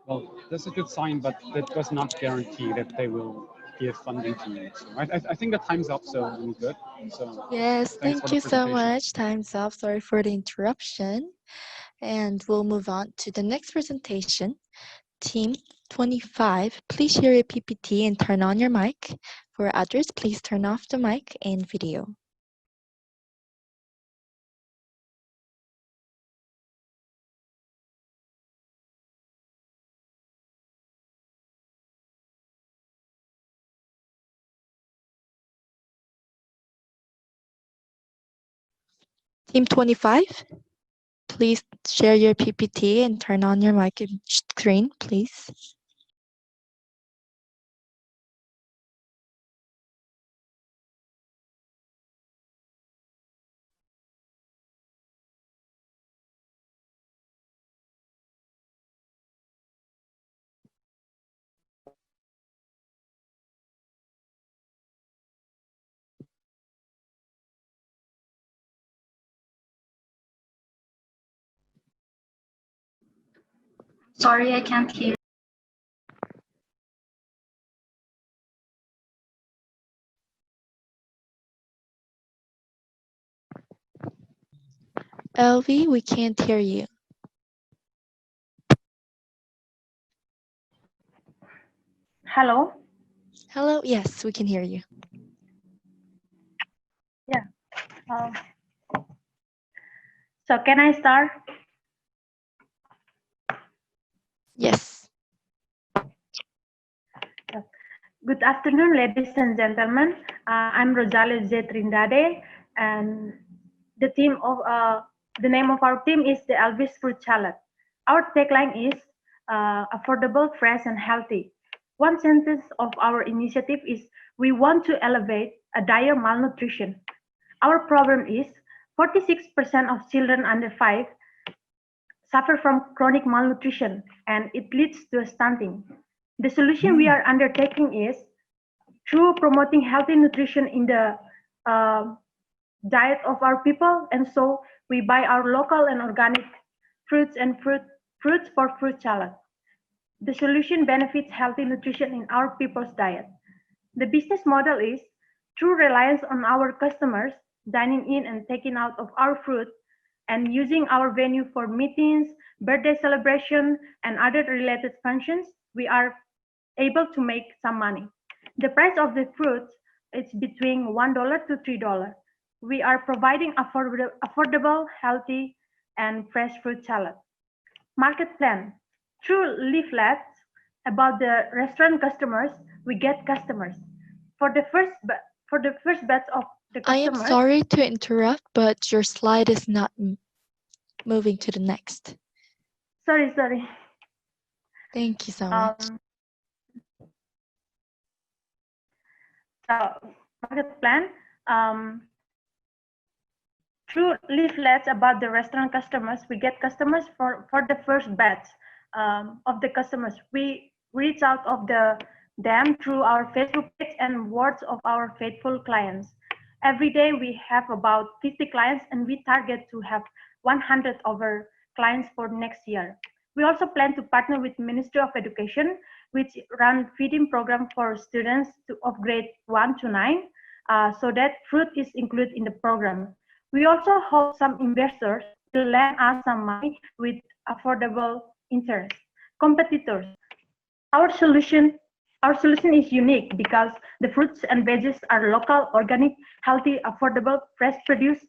Well, that's a good sign, but that does not guarantee that they will give funding to you. So I think the time's up, so we're good. So Yes, thanks for thank the you so presentation. much. Time's up. Sorry for the interruption. And we'll move on to the next presentation. Team 25, please share your PPT and turn on your mic. For others, please turn off the mic and video. Team 25, please share your PPT and turn on your mic and screen, please. Sorry, I can't hear. LV, we can't hear you. Hello? Hello, yes, we can hear you. Yeah. So can I start? Yes. Good afternoon, ladies and gentlemen. I'm Rosales J. Trindade, and the name of our team is the Elvis Fruit Salad. Our tagline is affordable, fresh, and healthy. One sentence of our initiative is, we want to elevate a dire malnutrition. Our problem is 46% of children under 5 suffer from chronic malnutrition, and it leads to stunting. The solution we are undertaking is through promoting healthy nutrition in the diet of our people, and so we buy our local and organic fruits and fruits for fruit salad. The solution benefits healthy nutrition in our people's diet. The business model is through reliance on our customers dining in and taking out of our fruit and using our venue for meetings, birthday celebration, and other related functions, we are able to make some money. The price of the fruits is between $1 to $3. We are providing affordable, healthy, and fresh fruit salad. Market plan. Through leaflets about the restaurant customers, we get customers. For the first batch of the I am customers. sorry to interrupt, but your slide is not moving to the next. Sorry. Thank you so much. So, market plan. Through leaflets about the restaurant customers, we get customers for the first batch of the customers. We reach out of them through our Facebook page and words of our faithful clients. Every day we have about 50 clients, and we target to have 100 over clients for next year. We also plan to partner with Ministry of Education, which run feeding program for students of grade 1 to 9, so that fruit is included in the program. We also hope some investors will lend us some money with affordable interest. Competitors. Our solution is unique because the fruits and veggies are local, organic, healthy, affordable, fresh produce,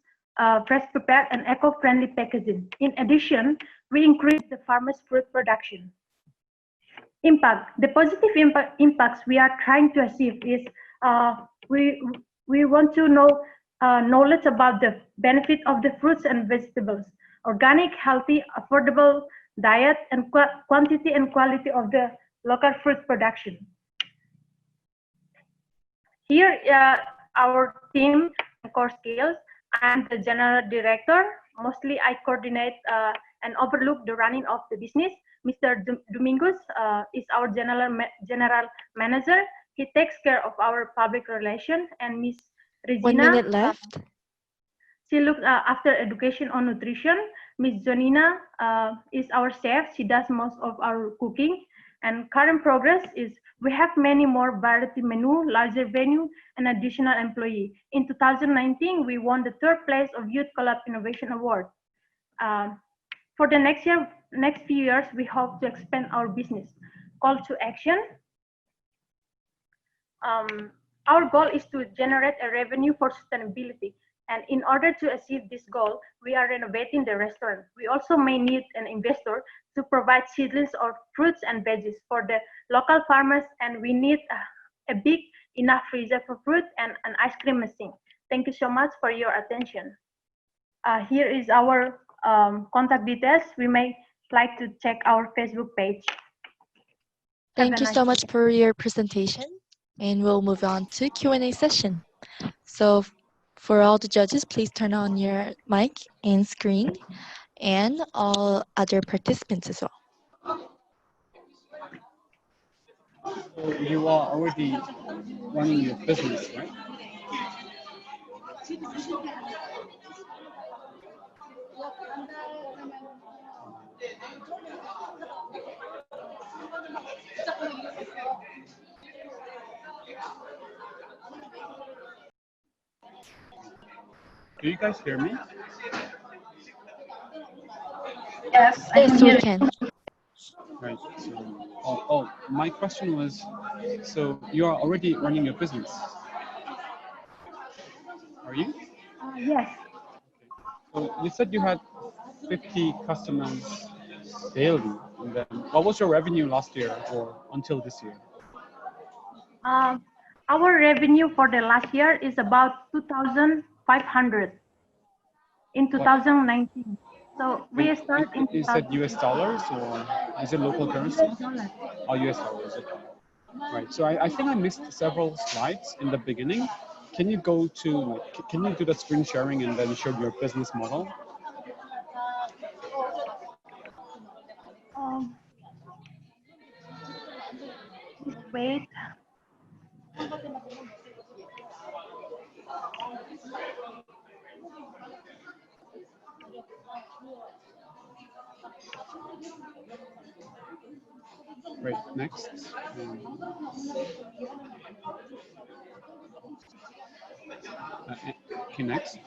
fresh prepared, and eco-friendly packaging. In addition, we increase the farmers' fruit production. Impact. The positive impacts we are trying to achieve is we want to know knowledge about the benefit of the fruits and vegetables, organic, healthy, affordable diet, and quantity and quality of the local fruit production. Here, our team core skills. I am the general director. Mostly, I coordinate and overlook the running of the business. Mr. Domingos is our general manager. He takes care of our public relations, and Miss Regina. 1 minute left. She looks after education on nutrition. Miss Jonina is our chef. She does most of our cooking. And current progress is we have many more variety menu, larger venue, and additional employee. In 2019, we won the 3rd place of Youth Collab Innovation Award. For the next few years, we hope to expand our business. Call to action. Our goal is to generate a revenue for sustainability. And in order to achieve this goal, we are renovating the restaurant. We also may need an investor to provide seedlings or fruits and veggies for the local farmers, and we need a big enough freezer for fruit and an ice cream machine. Thank you so much for your attention. Here is our contact details. We may like to check our Facebook page. Thank you so much for your presentation, and we'll move on to Q&A session. So for all the judges, please turn on your mic and screen, and all other participants as well. So you are already running your business, right? Do you guys hear me? Yes, yes, we can. Right. So, my question was, so you are already running your business, are you? Yes. So you said you had 50 customers daily, and then what was your revenue last year or until this year? Our revenue for the last year is about 2,500 in 2019. So we start in. Is it US dollars or is it local currency? US dollars. Oh, US dollars. Okay. Right. So I think I missed several slides in the beginning. Can you go to can you do the screen sharing and then show your business model? Wait. Right, next. Okay, next.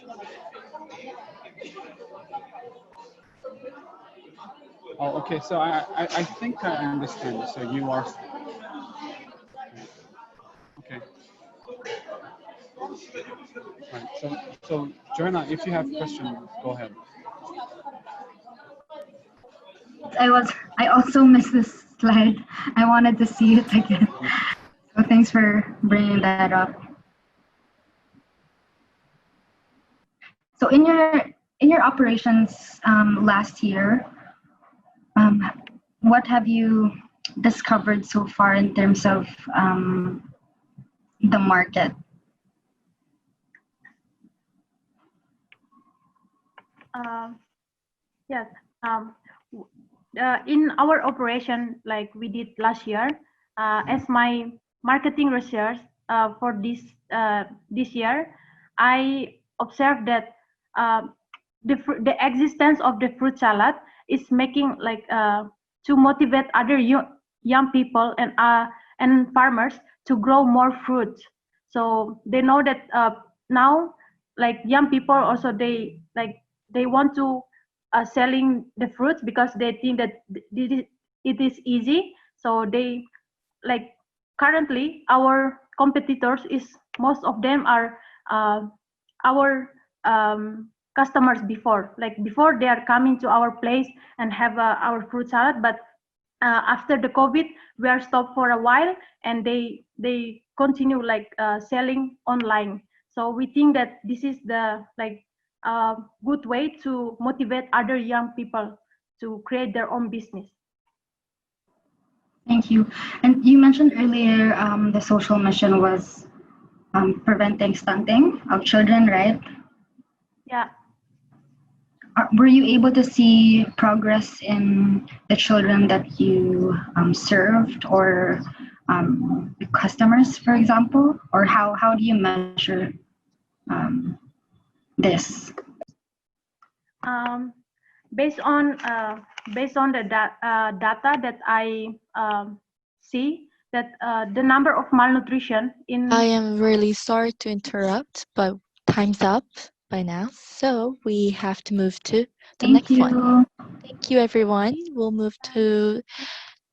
Oh, okay, so I think I understand. So you are, okay. Right, so Joanna, if you have questions, go ahead. I also missed this slide. I wanted to see it again. So thanks for bringing that up. So in your operations last year, what have you discovered so far in terms of the market? Yes. In our operation, like we did last year, as my marketing research for this year, I observed that the existence of the fruit salad is making like to motivate other young people and farmers to grow more fruits. So they know that now, like young people also they want to selling the fruits because they think that it is easy. So they like currently our competitors is most of them are our customers before they are coming to our place and have our fruit salad, but after the COVID we are stopped for a while and they continue like selling online. So we think that this is the good way to motivate other young people to create their own business. Thank you. And you mentioned earlier the social mission was preventing stunting of children, right? Yeah. were you able to see progress in the children that you served, or the customers, for example? Or how do you measure this? Um, based on the data that I see, that the number of malnutrition in I am really sorry to interrupt, but time's up by now, so we have to move to the Thank next you. one. Thank you, everyone. We'll move to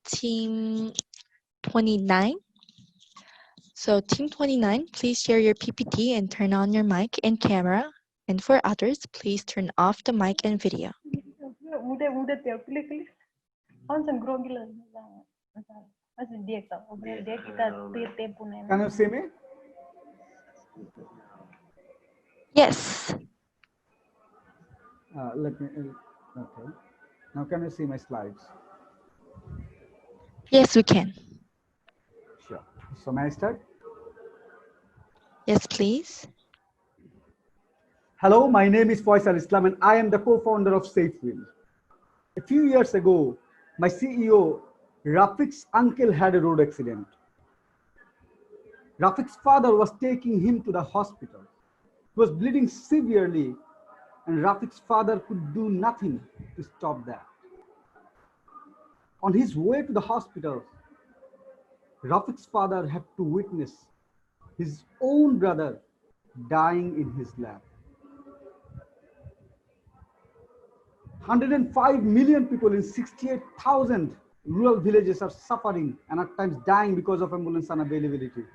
team 29. So team 29, please share your PPT and turn on your mic and camera. And for others, please turn off the mic and video. Can you see me? Yes. Let me. Okay. Now can you see my slides? Yes, we can. Sure. So may I start? Yes, please. Hello, my name is Faisal Islam and I am the co-founder of SafeWheel. A few years ago, my CEO, Rafiq's uncle had a road accident. Rafiq's father was taking him to the hospital. He was bleeding severely and Rafiq's father could do nothing to stop that. On his way to the hospital, Rafiq's father had to witness his own brother dying in his lap. 105 million people in 68,000 rural villages are suffering and at times dying because of ambulance unavailability.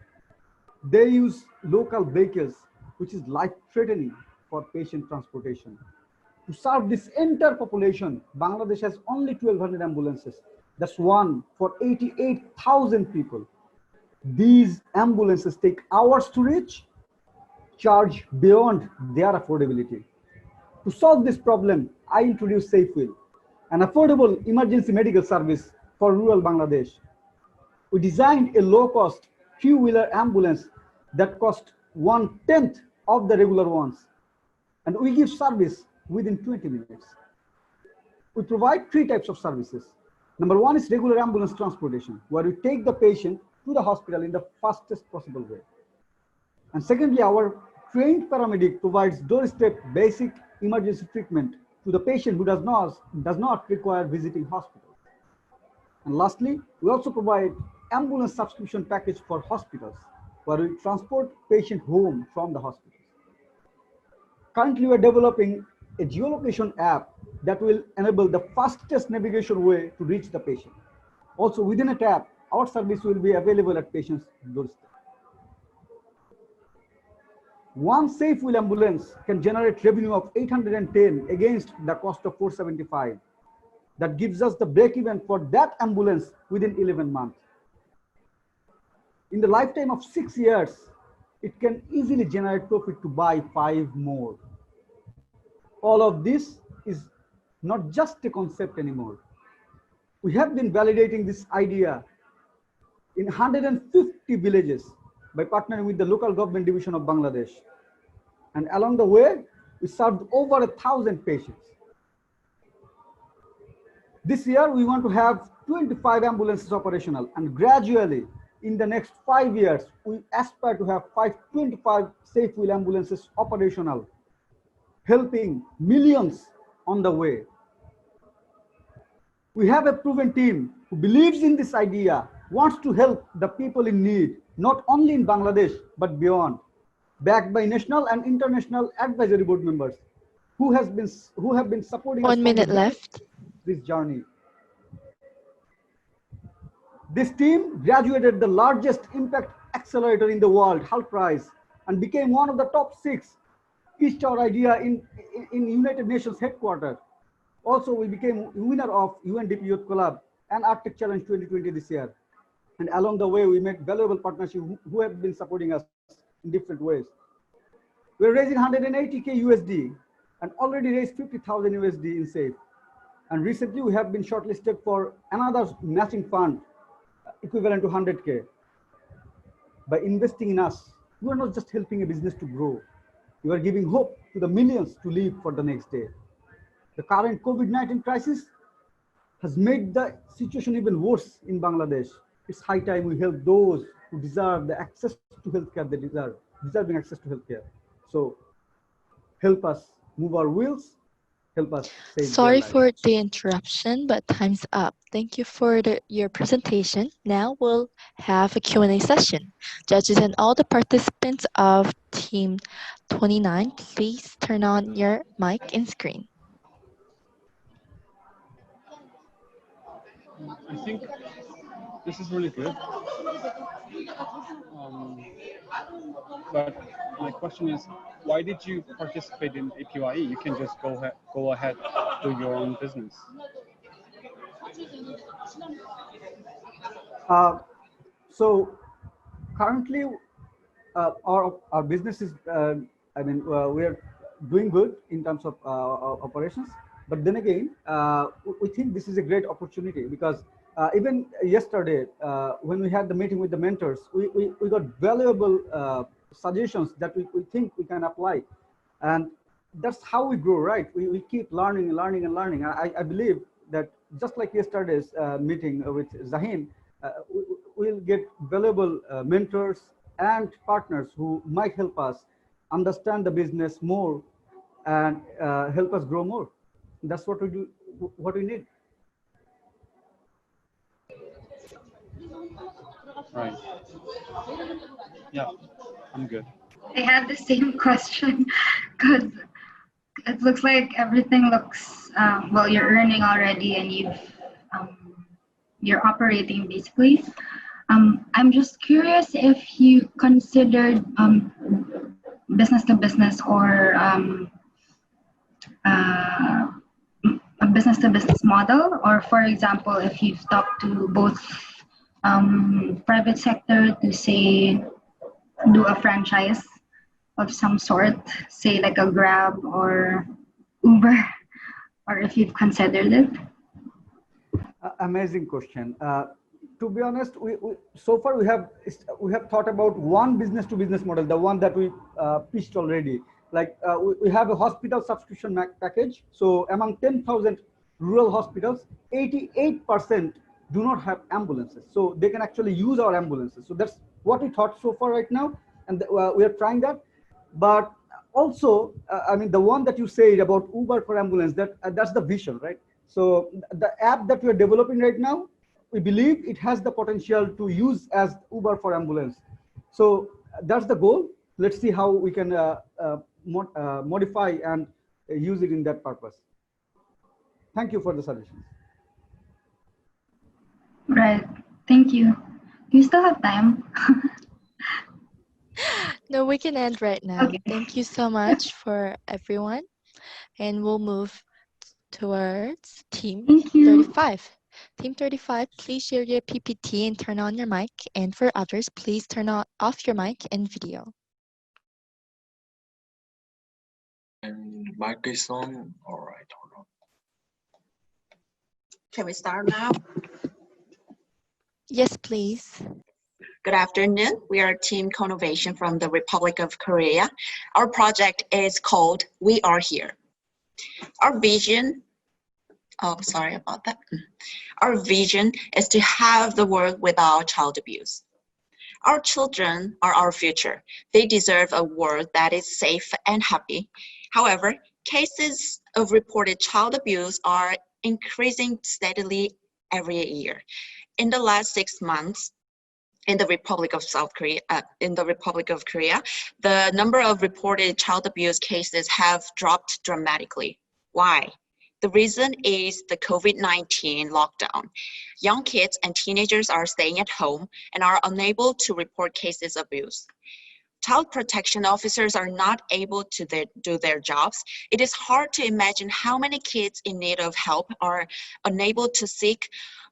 They use local vehicles, which is life-threatening for patient transportation. To serve this entire population, Bangladesh has only 1,200 ambulances. That's one for 88,000 people. These ambulances take hours to reach, charge beyond their affordability. To solve this problem, I introduced SafeWheel, an affordable emergency medical service for rural Bangladesh. We designed a low-cost few-wheeler ambulance that costs 1/10 of the regular ones, and we give service within 20 minutes. We provide 3 types of services. Number 1 is regular ambulance transportation, where we take the patient to the hospital in the fastest possible way. And secondly, our trained paramedic provides doorstep basic emergency treatment to the patient who does not require visiting hospitals. And lastly, we also provide ambulance subscription package for hospitals, where we transport patient home from the hospitals. Currently, we are developing a geolocation app that will enable the fastest navigation way to reach the patient. Also, within a app, our service will be available at patient's doorstep. One SafeWheel ambulance can generate revenue of 810 against the cost of 475. That gives us the break-even for that ambulance within 11 months. In the lifetime of 6 years, it can easily generate profit to buy 5 more. All of this is not just a concept anymore. We have been validating this idea in 150 villages by partnering with the local government division of Bangladesh. And along the way, we served over 1,000 patients. This year, we want to have 25 ambulances operational, and gradually, in the next 5 years, we aspire to have 25 SafeWheel ambulances operational, helping millions on the way. We have a proven team who believes in this idea, wants to help the people in need, not only in Bangladesh, but beyond, backed by national and international advisory board members who have been supporting us 1 minute left. This journey. This team graduated the largest impact accelerator in the world, Hull Prize, and became one of the top 6 Peace Tower idea in United Nations headquarters. Also, we became winner of UNDP Youth Club and Arctic Challenge 2020 this year. And along the way, we made valuable partnerships who have been supporting us in different ways. We're raising 180K USD and already raised 50,000 USD in SAFE. And recently, we have been shortlisted for another matching fund equivalent to 100K. By investing in us, we are not just helping a business to grow. We are giving hope to the millions to live for the next day. The current COVID-19 crisis has made the situation even worse in Bangladesh. It's high time we help those who deserve the access to healthcare they deserving access to healthcare. So help us move our wheels, help us save their Sorry lives. for the interruption, but time's up. Thank you for your presentation. Now we'll have a Q&A session. Judges and all the participants of Team 29, please turn on your mic and screen. I think this is really good. But my question is, why did you participate in APYE? You can just go ahead, do your own business. So currently, our business is, we are doing good in terms of operations. But then again, we think this is a great opportunity because even yesterday, when we had the meeting with the mentors, we got valuable suggestions that we think we can apply. And that's how we grow, right? We keep learning and learning and learning. I believe that just like yesterday's meeting with Zahin, we'll get valuable mentors and partners who might help us understand the business more and help us grow more. That's what we do, what we need. Right. Yeah, I'm good. I had the same question because it looks like everything looks, well, you're earning already and you're operating basically. I'm just curious if you considered business to business or a business to business model, or for example, if you've talked to both private sector to say do a franchise of some sort, say like a Grab or Uber, or if you've considered it. Amazing question. To be honest, we so far we have thought about one business to business model, the one that we pitched already. Like we have a hospital subscription package. So among 10,000 rural hospitals, 88% do not have ambulances. So they can actually use our ambulances. So that's what we thought so far right now. And we are trying that. But also, the one that you said about Uber for ambulance, that's the vision, right? So the app that we are developing right now, we believe it has the potential to use as Uber for ambulance. So that's the goal. Let's see how we can modify and use it in that purpose. Thank you for the suggestions. Right. Thank you. Do you still have time? No, we can end right now. Okay. Thank you so much for everyone. And we'll move towards Team 35. Team 35, please share your PPT and turn on your mic. And for others, please turn off your mic and video. And mic is on. All right, hold on. Can we start now? Yes, please. Good afternoon. We are Team Connovation from the Republic of Korea. Our project is called We Are Here. Our vision, sorry about that. Our vision is to have the world without child abuse. Our children are our future. They deserve a world that is safe and happy. However, cases of reported child abuse are increasing steadily every year. In the last 6 months, in the Republic of Korea, the number of reported child abuse cases have dropped dramatically. Why? The reason is the COVID-19 lockdown. Young kids and teenagers are staying at home and are unable to report cases of abuse. Child protection officers are not able to do their jobs. It is hard to imagine how many kids in need of help are unable to seek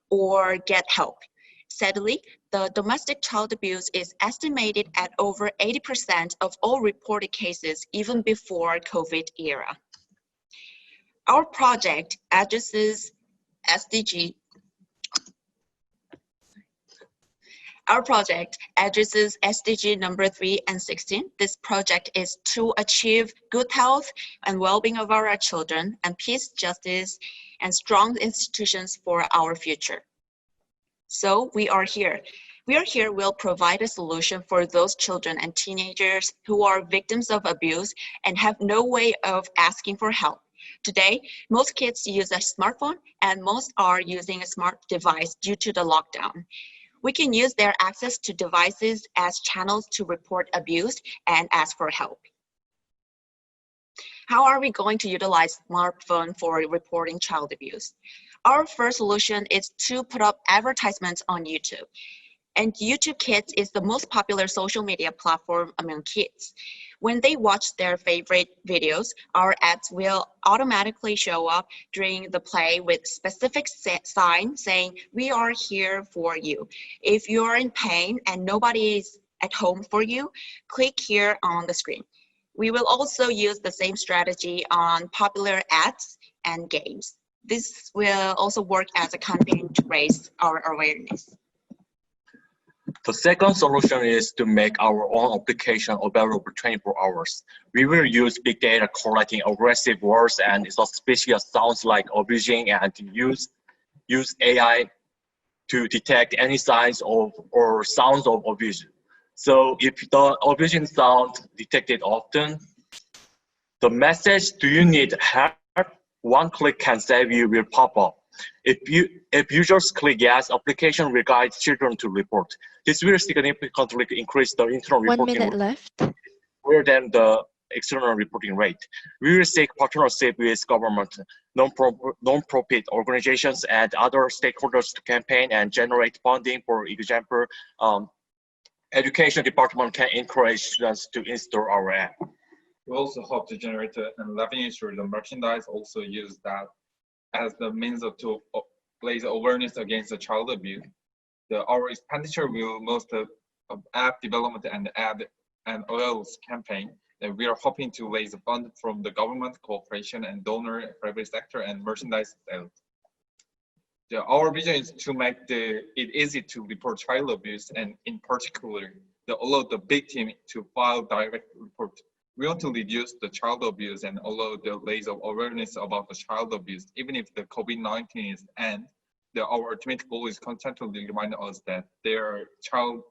or get help. Sadly, the domestic child abuse is estimated at over 80% of all reported cases even before COVID era. Our project addresses SDG Our project addresses SDG number 3 and 16. This project is to achieve good health and well-being of our children and peace, justice, and strong institutions for our future. So we are here. We are here will provide a solution for those children and teenagers who are victims of abuse and have no way of asking for help. Today, most kids use a smartphone and most are using a smart device due to the lockdown. We can use their access to devices as channels to report abuse and ask for help. How are we going to utilize smartphone for reporting child abuse? Our first solution is to put up advertisements on YouTube. And YouTube Kids is the most popular social media platform among kids. When they watch their favorite videos, our ads will automatically show up during the play with specific sign saying, "We are here for you. If you're in pain and nobody is at home for you, click here on the screen." We will also use the same strategy on popular ads and games. This will also work as a campaign to raise our awareness. The second solution is to make our own application available 24 hours. We will use big data collecting aggressive words and suspicious sounds like abusing and use AI to detect any signs of or sounds of abuse. So if the abusing sound detected often, the message "Do you need help? One click can save you" will pop up. If users click yes, application will guide children to report. This will significantly increase the internal 1 reporting minute left. more than the external reporting rate. We will seek partnership with government, non-profit organizations, and other stakeholders to campaign and generate funding. For example, education department can encourage students to install our app. We also hope to generate revenue through the merchandise, also use that as the means to raise awareness against the child abuse. Our expenditure will mostly app development and ad and oils campaign. And we are hoping to raise a fund from the government, cooperation, and donor, private sector, and merchandise sales. Our vision is to make it easy to report child abuse, and in particular, allow the victim to file direct report. We want to reduce the child abuse and allow the raise of awareness about the child abuse. Even if the COVID-19 is end, our ultimate goal is constantly remind us that there are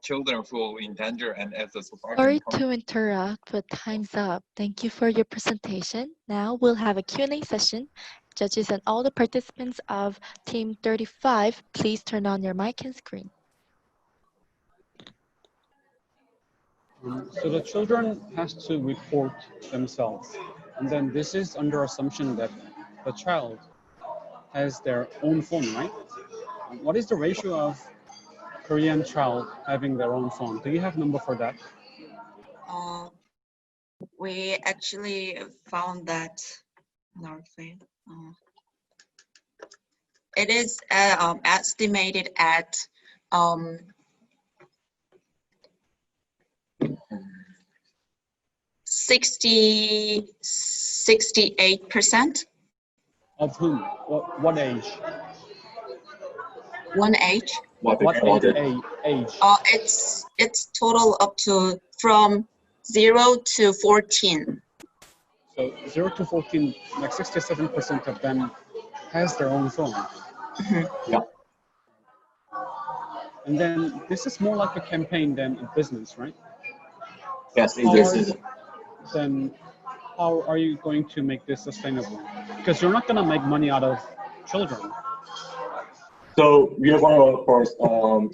children who are in danger, and as a society. Sorry to interrupt, but time's up. Thank you for your presentation. Now we'll have a Q&A session. Judges and all the participants of Team 35, please turn on your mic and screen. So the children has to report themselves, and then this is under assumption that the child has their own phone, right? What is the ratio of Korean child having their own phone? Do you have number for that? We actually found that on our thing. It is estimated at 68%. Of whom? What age? One age. What age? It's total up to from 0 to 14. So 0 to 14, like 67% of them has their own phone. Yeah. And then this is more like a campaign than a business, right? Yes, it is. Then how are you going to make this sustainable? Because you're not going to make money out of children. So you're going to first,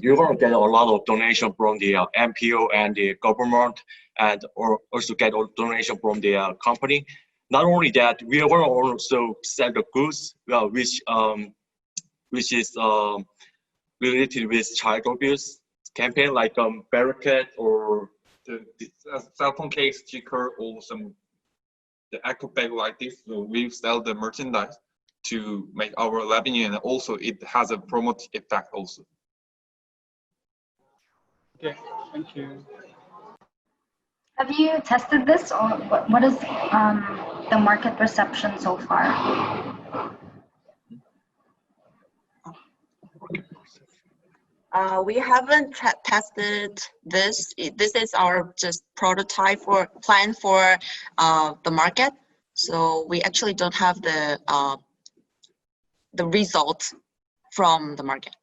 you're going to get a lot of donation from the MPO and the government, and or also get a donation from the company. Not only that, we are going to also sell the goods, which is related with child abuse campaign, like barricade or the cell phone case sticker or the eco bag like this. So we sell the merchandise to make our revenue, and also it has a promote effect also. Okay, thank you. Have you tested this, or what is the market perception so far? We haven't tested this. This is our just prototype for plan for the market. So we actually don't have the results from the market.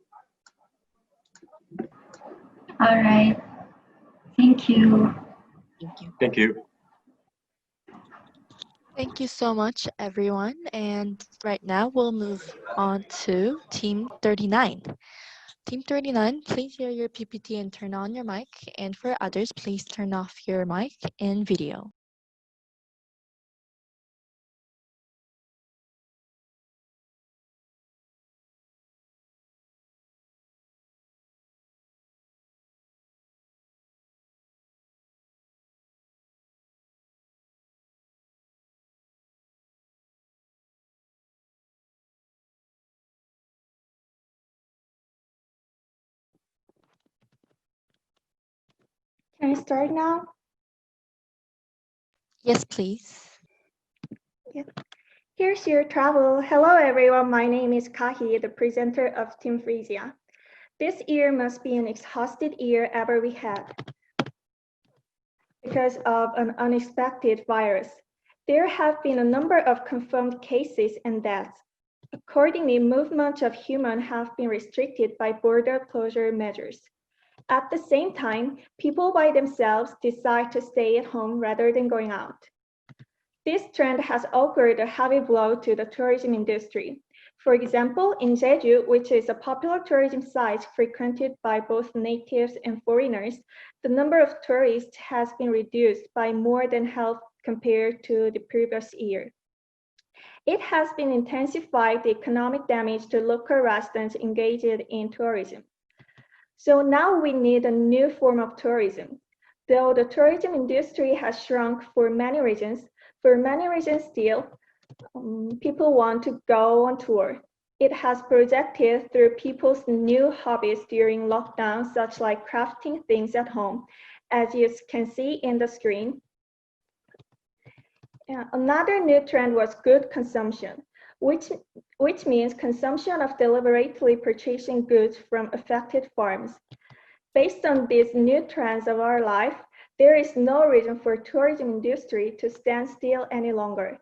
All right. Thank you. Thank you. Thank you. Thank you so much, everyone. And right now we'll move on to Team 39. Team 39, please share your PPT and turn on your mic. And for others, please turn off your mic and video. Can I start now? Yes, please. Yep. Here's your travel. Hello, everyone. My name is Kahi, the presenter of Team Frisia. This year must be an exhausted year ever we had because of an unexpected virus. There have been a number of confirmed cases and deaths. Accordingly, movement of humans have been restricted by border closure measures. At the same time, people by themselves decide to stay at home rather than going out. This trend has offered a heavy blow to the tourism industry. For example, in Jeju, which is a popular tourism site frequented by both natives and foreigners, the number of tourists has been reduced by more than half compared to the previous year. It has been intensified the economic damage to local residents engaged in tourism. So now we need a new form of tourism. Though the tourism industry has shrunk for many reasons still, people want to go on tour. It has projected through people's new hobbies during lockdown, such like crafting things at home, as you can see in the screen. Another new trend was good consumption, which means consumption of deliberately purchasing goods from affected farms. Based on these new trends of our life, there is no reason for tourism industry to stand still any longer.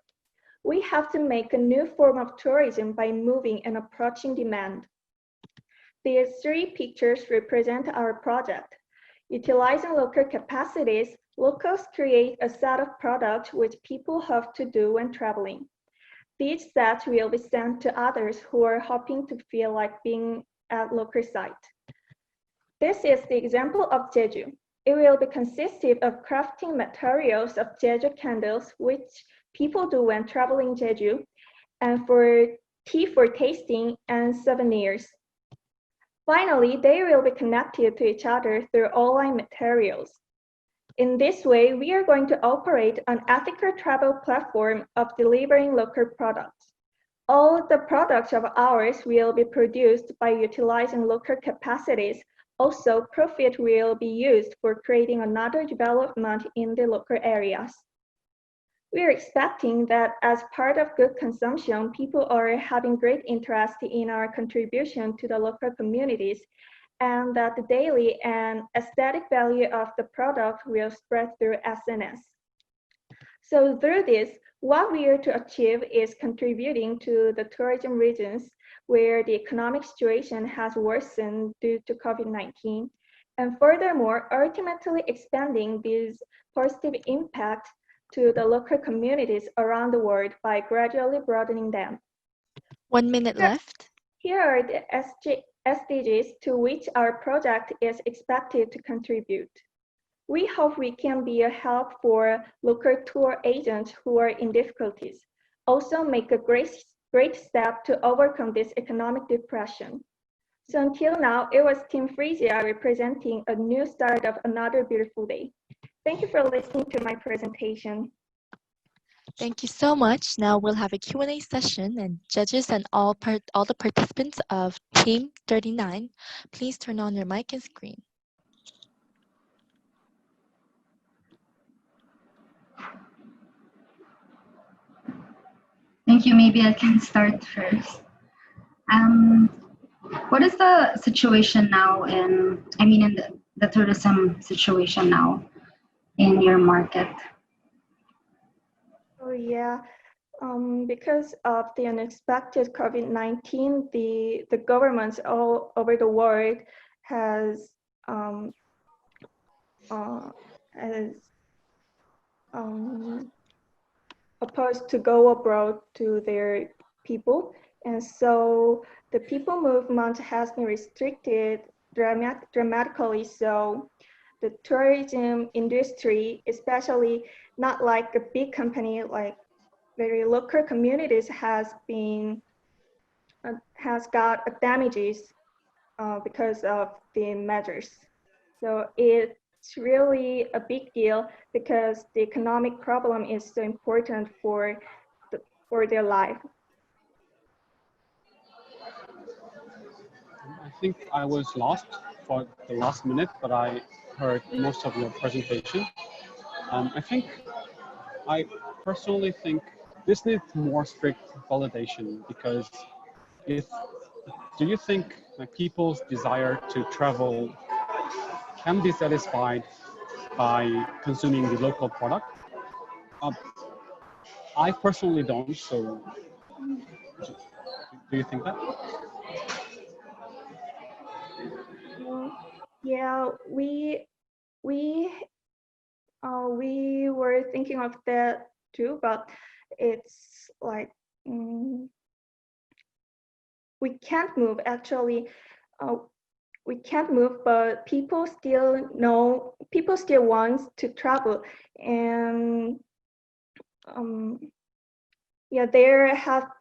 We have to make a new form of tourism by moving and approaching demand. These three pictures represent our project. Utilizing local capacities, locals create a set of products which people have to do when traveling. These sets will be sent to others who are hoping to feel like being at local site. This is the example of Jeju. It will be consisted of crafting materials of Jeju candles, which people do when traveling Jeju, and for tea for tasting and souvenirs. Finally, they will be connected to each other through online materials. In this way, we are going to operate an ethical travel platform of delivering local products. All the products of ours will be produced by utilizing local capacities. Also, profit will be used for creating another development in the local areas. We are expecting that as part of good consumption, people are having great interest in our contribution to the local communities, and that the daily and aesthetic value of the product will spread through SNS. So through this, what we are to achieve is contributing to the tourism regions where the economic situation has worsened due to COVID-19, and furthermore, ultimately expanding this positive impact to the local communities around the world by gradually broadening them. 1 minute left. Here are the SDGs to which our project is expected to contribute. We hope we can be a help for local tour agents who are in difficulties. Also make a great step to overcome this economic depression. So until now, it was Team Frisia representing a new start of another beautiful day. Thank you for listening to my presentation. Thank you so much. Now we'll have a Q&A session, and judges and all the participants of Team 39, please turn on your mic and screen. Thank you. Maybe I can start first. What is the situation now in the tourism situation now in your market? Oh yeah, because of the unexpected COVID-19, the governments all over the world has has opposed to go abroad to their people, and so the people movement has been restricted dramatically. So the tourism industry, especially not like a big company, like very local communities, has got damages because of the measures. So it's really a big deal because the economic problem is so important for their life. I think I was lost for the last minute, but I heard most of your presentation. I personally think this needs more strict validation because do you think people's desire to travel can be satisfied by consuming the local product? I personally don't, so do you think that? Yeah, we were thinking of that too, but it's like we can't move actually. We can't move, but people still want to travel, and yeah, there have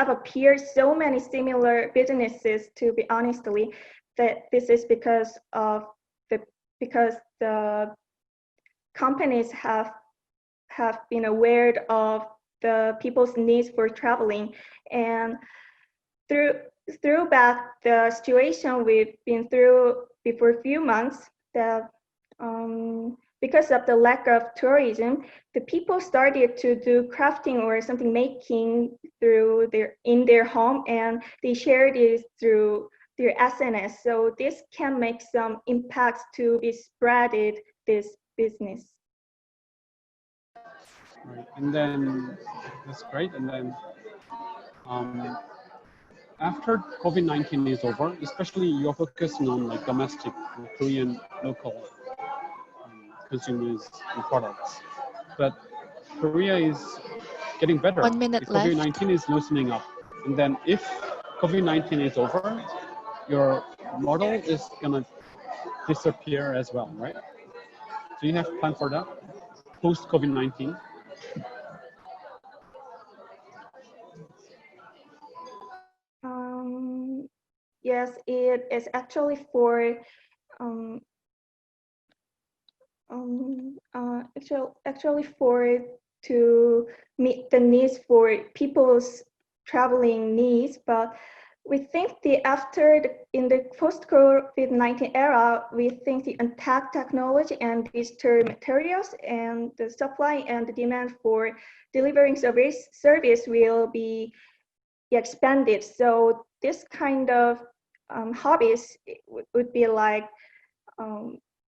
appeared so many similar businesses, to be honestly, that this is because the companies have been aware of the people's needs for traveling, and through back the situation we've been through before a few months, that because of the lack of tourism, the people started to do crafting or something making in their home, and they share this through their SNS. So this can make some impacts to be spreaded this business. Right, and then that's great. And then after COVID-19 is over, especially you're focusing on like domestic Korean local consumers and products, but Korea is getting better. 1 minute left. COVID-19 is loosening up, and then if COVID-19 is over, your model is gonna disappear as well, right? Do you have a plan for that post COVID-19? Yes, it is actually for actually for to meet the needs for people's traveling needs, but we think in the post-COVID-19 era, we think the intact technology and digital materials and the supply and the demand for delivering service will be expanded. So this kind of hobbies would be like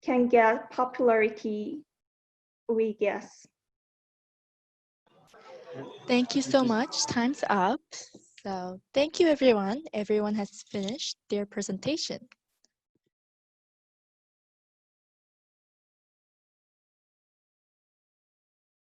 can get popularity, we guess. Thank you so much. Time's up. So thank you, everyone. Everyone has finished their presentation.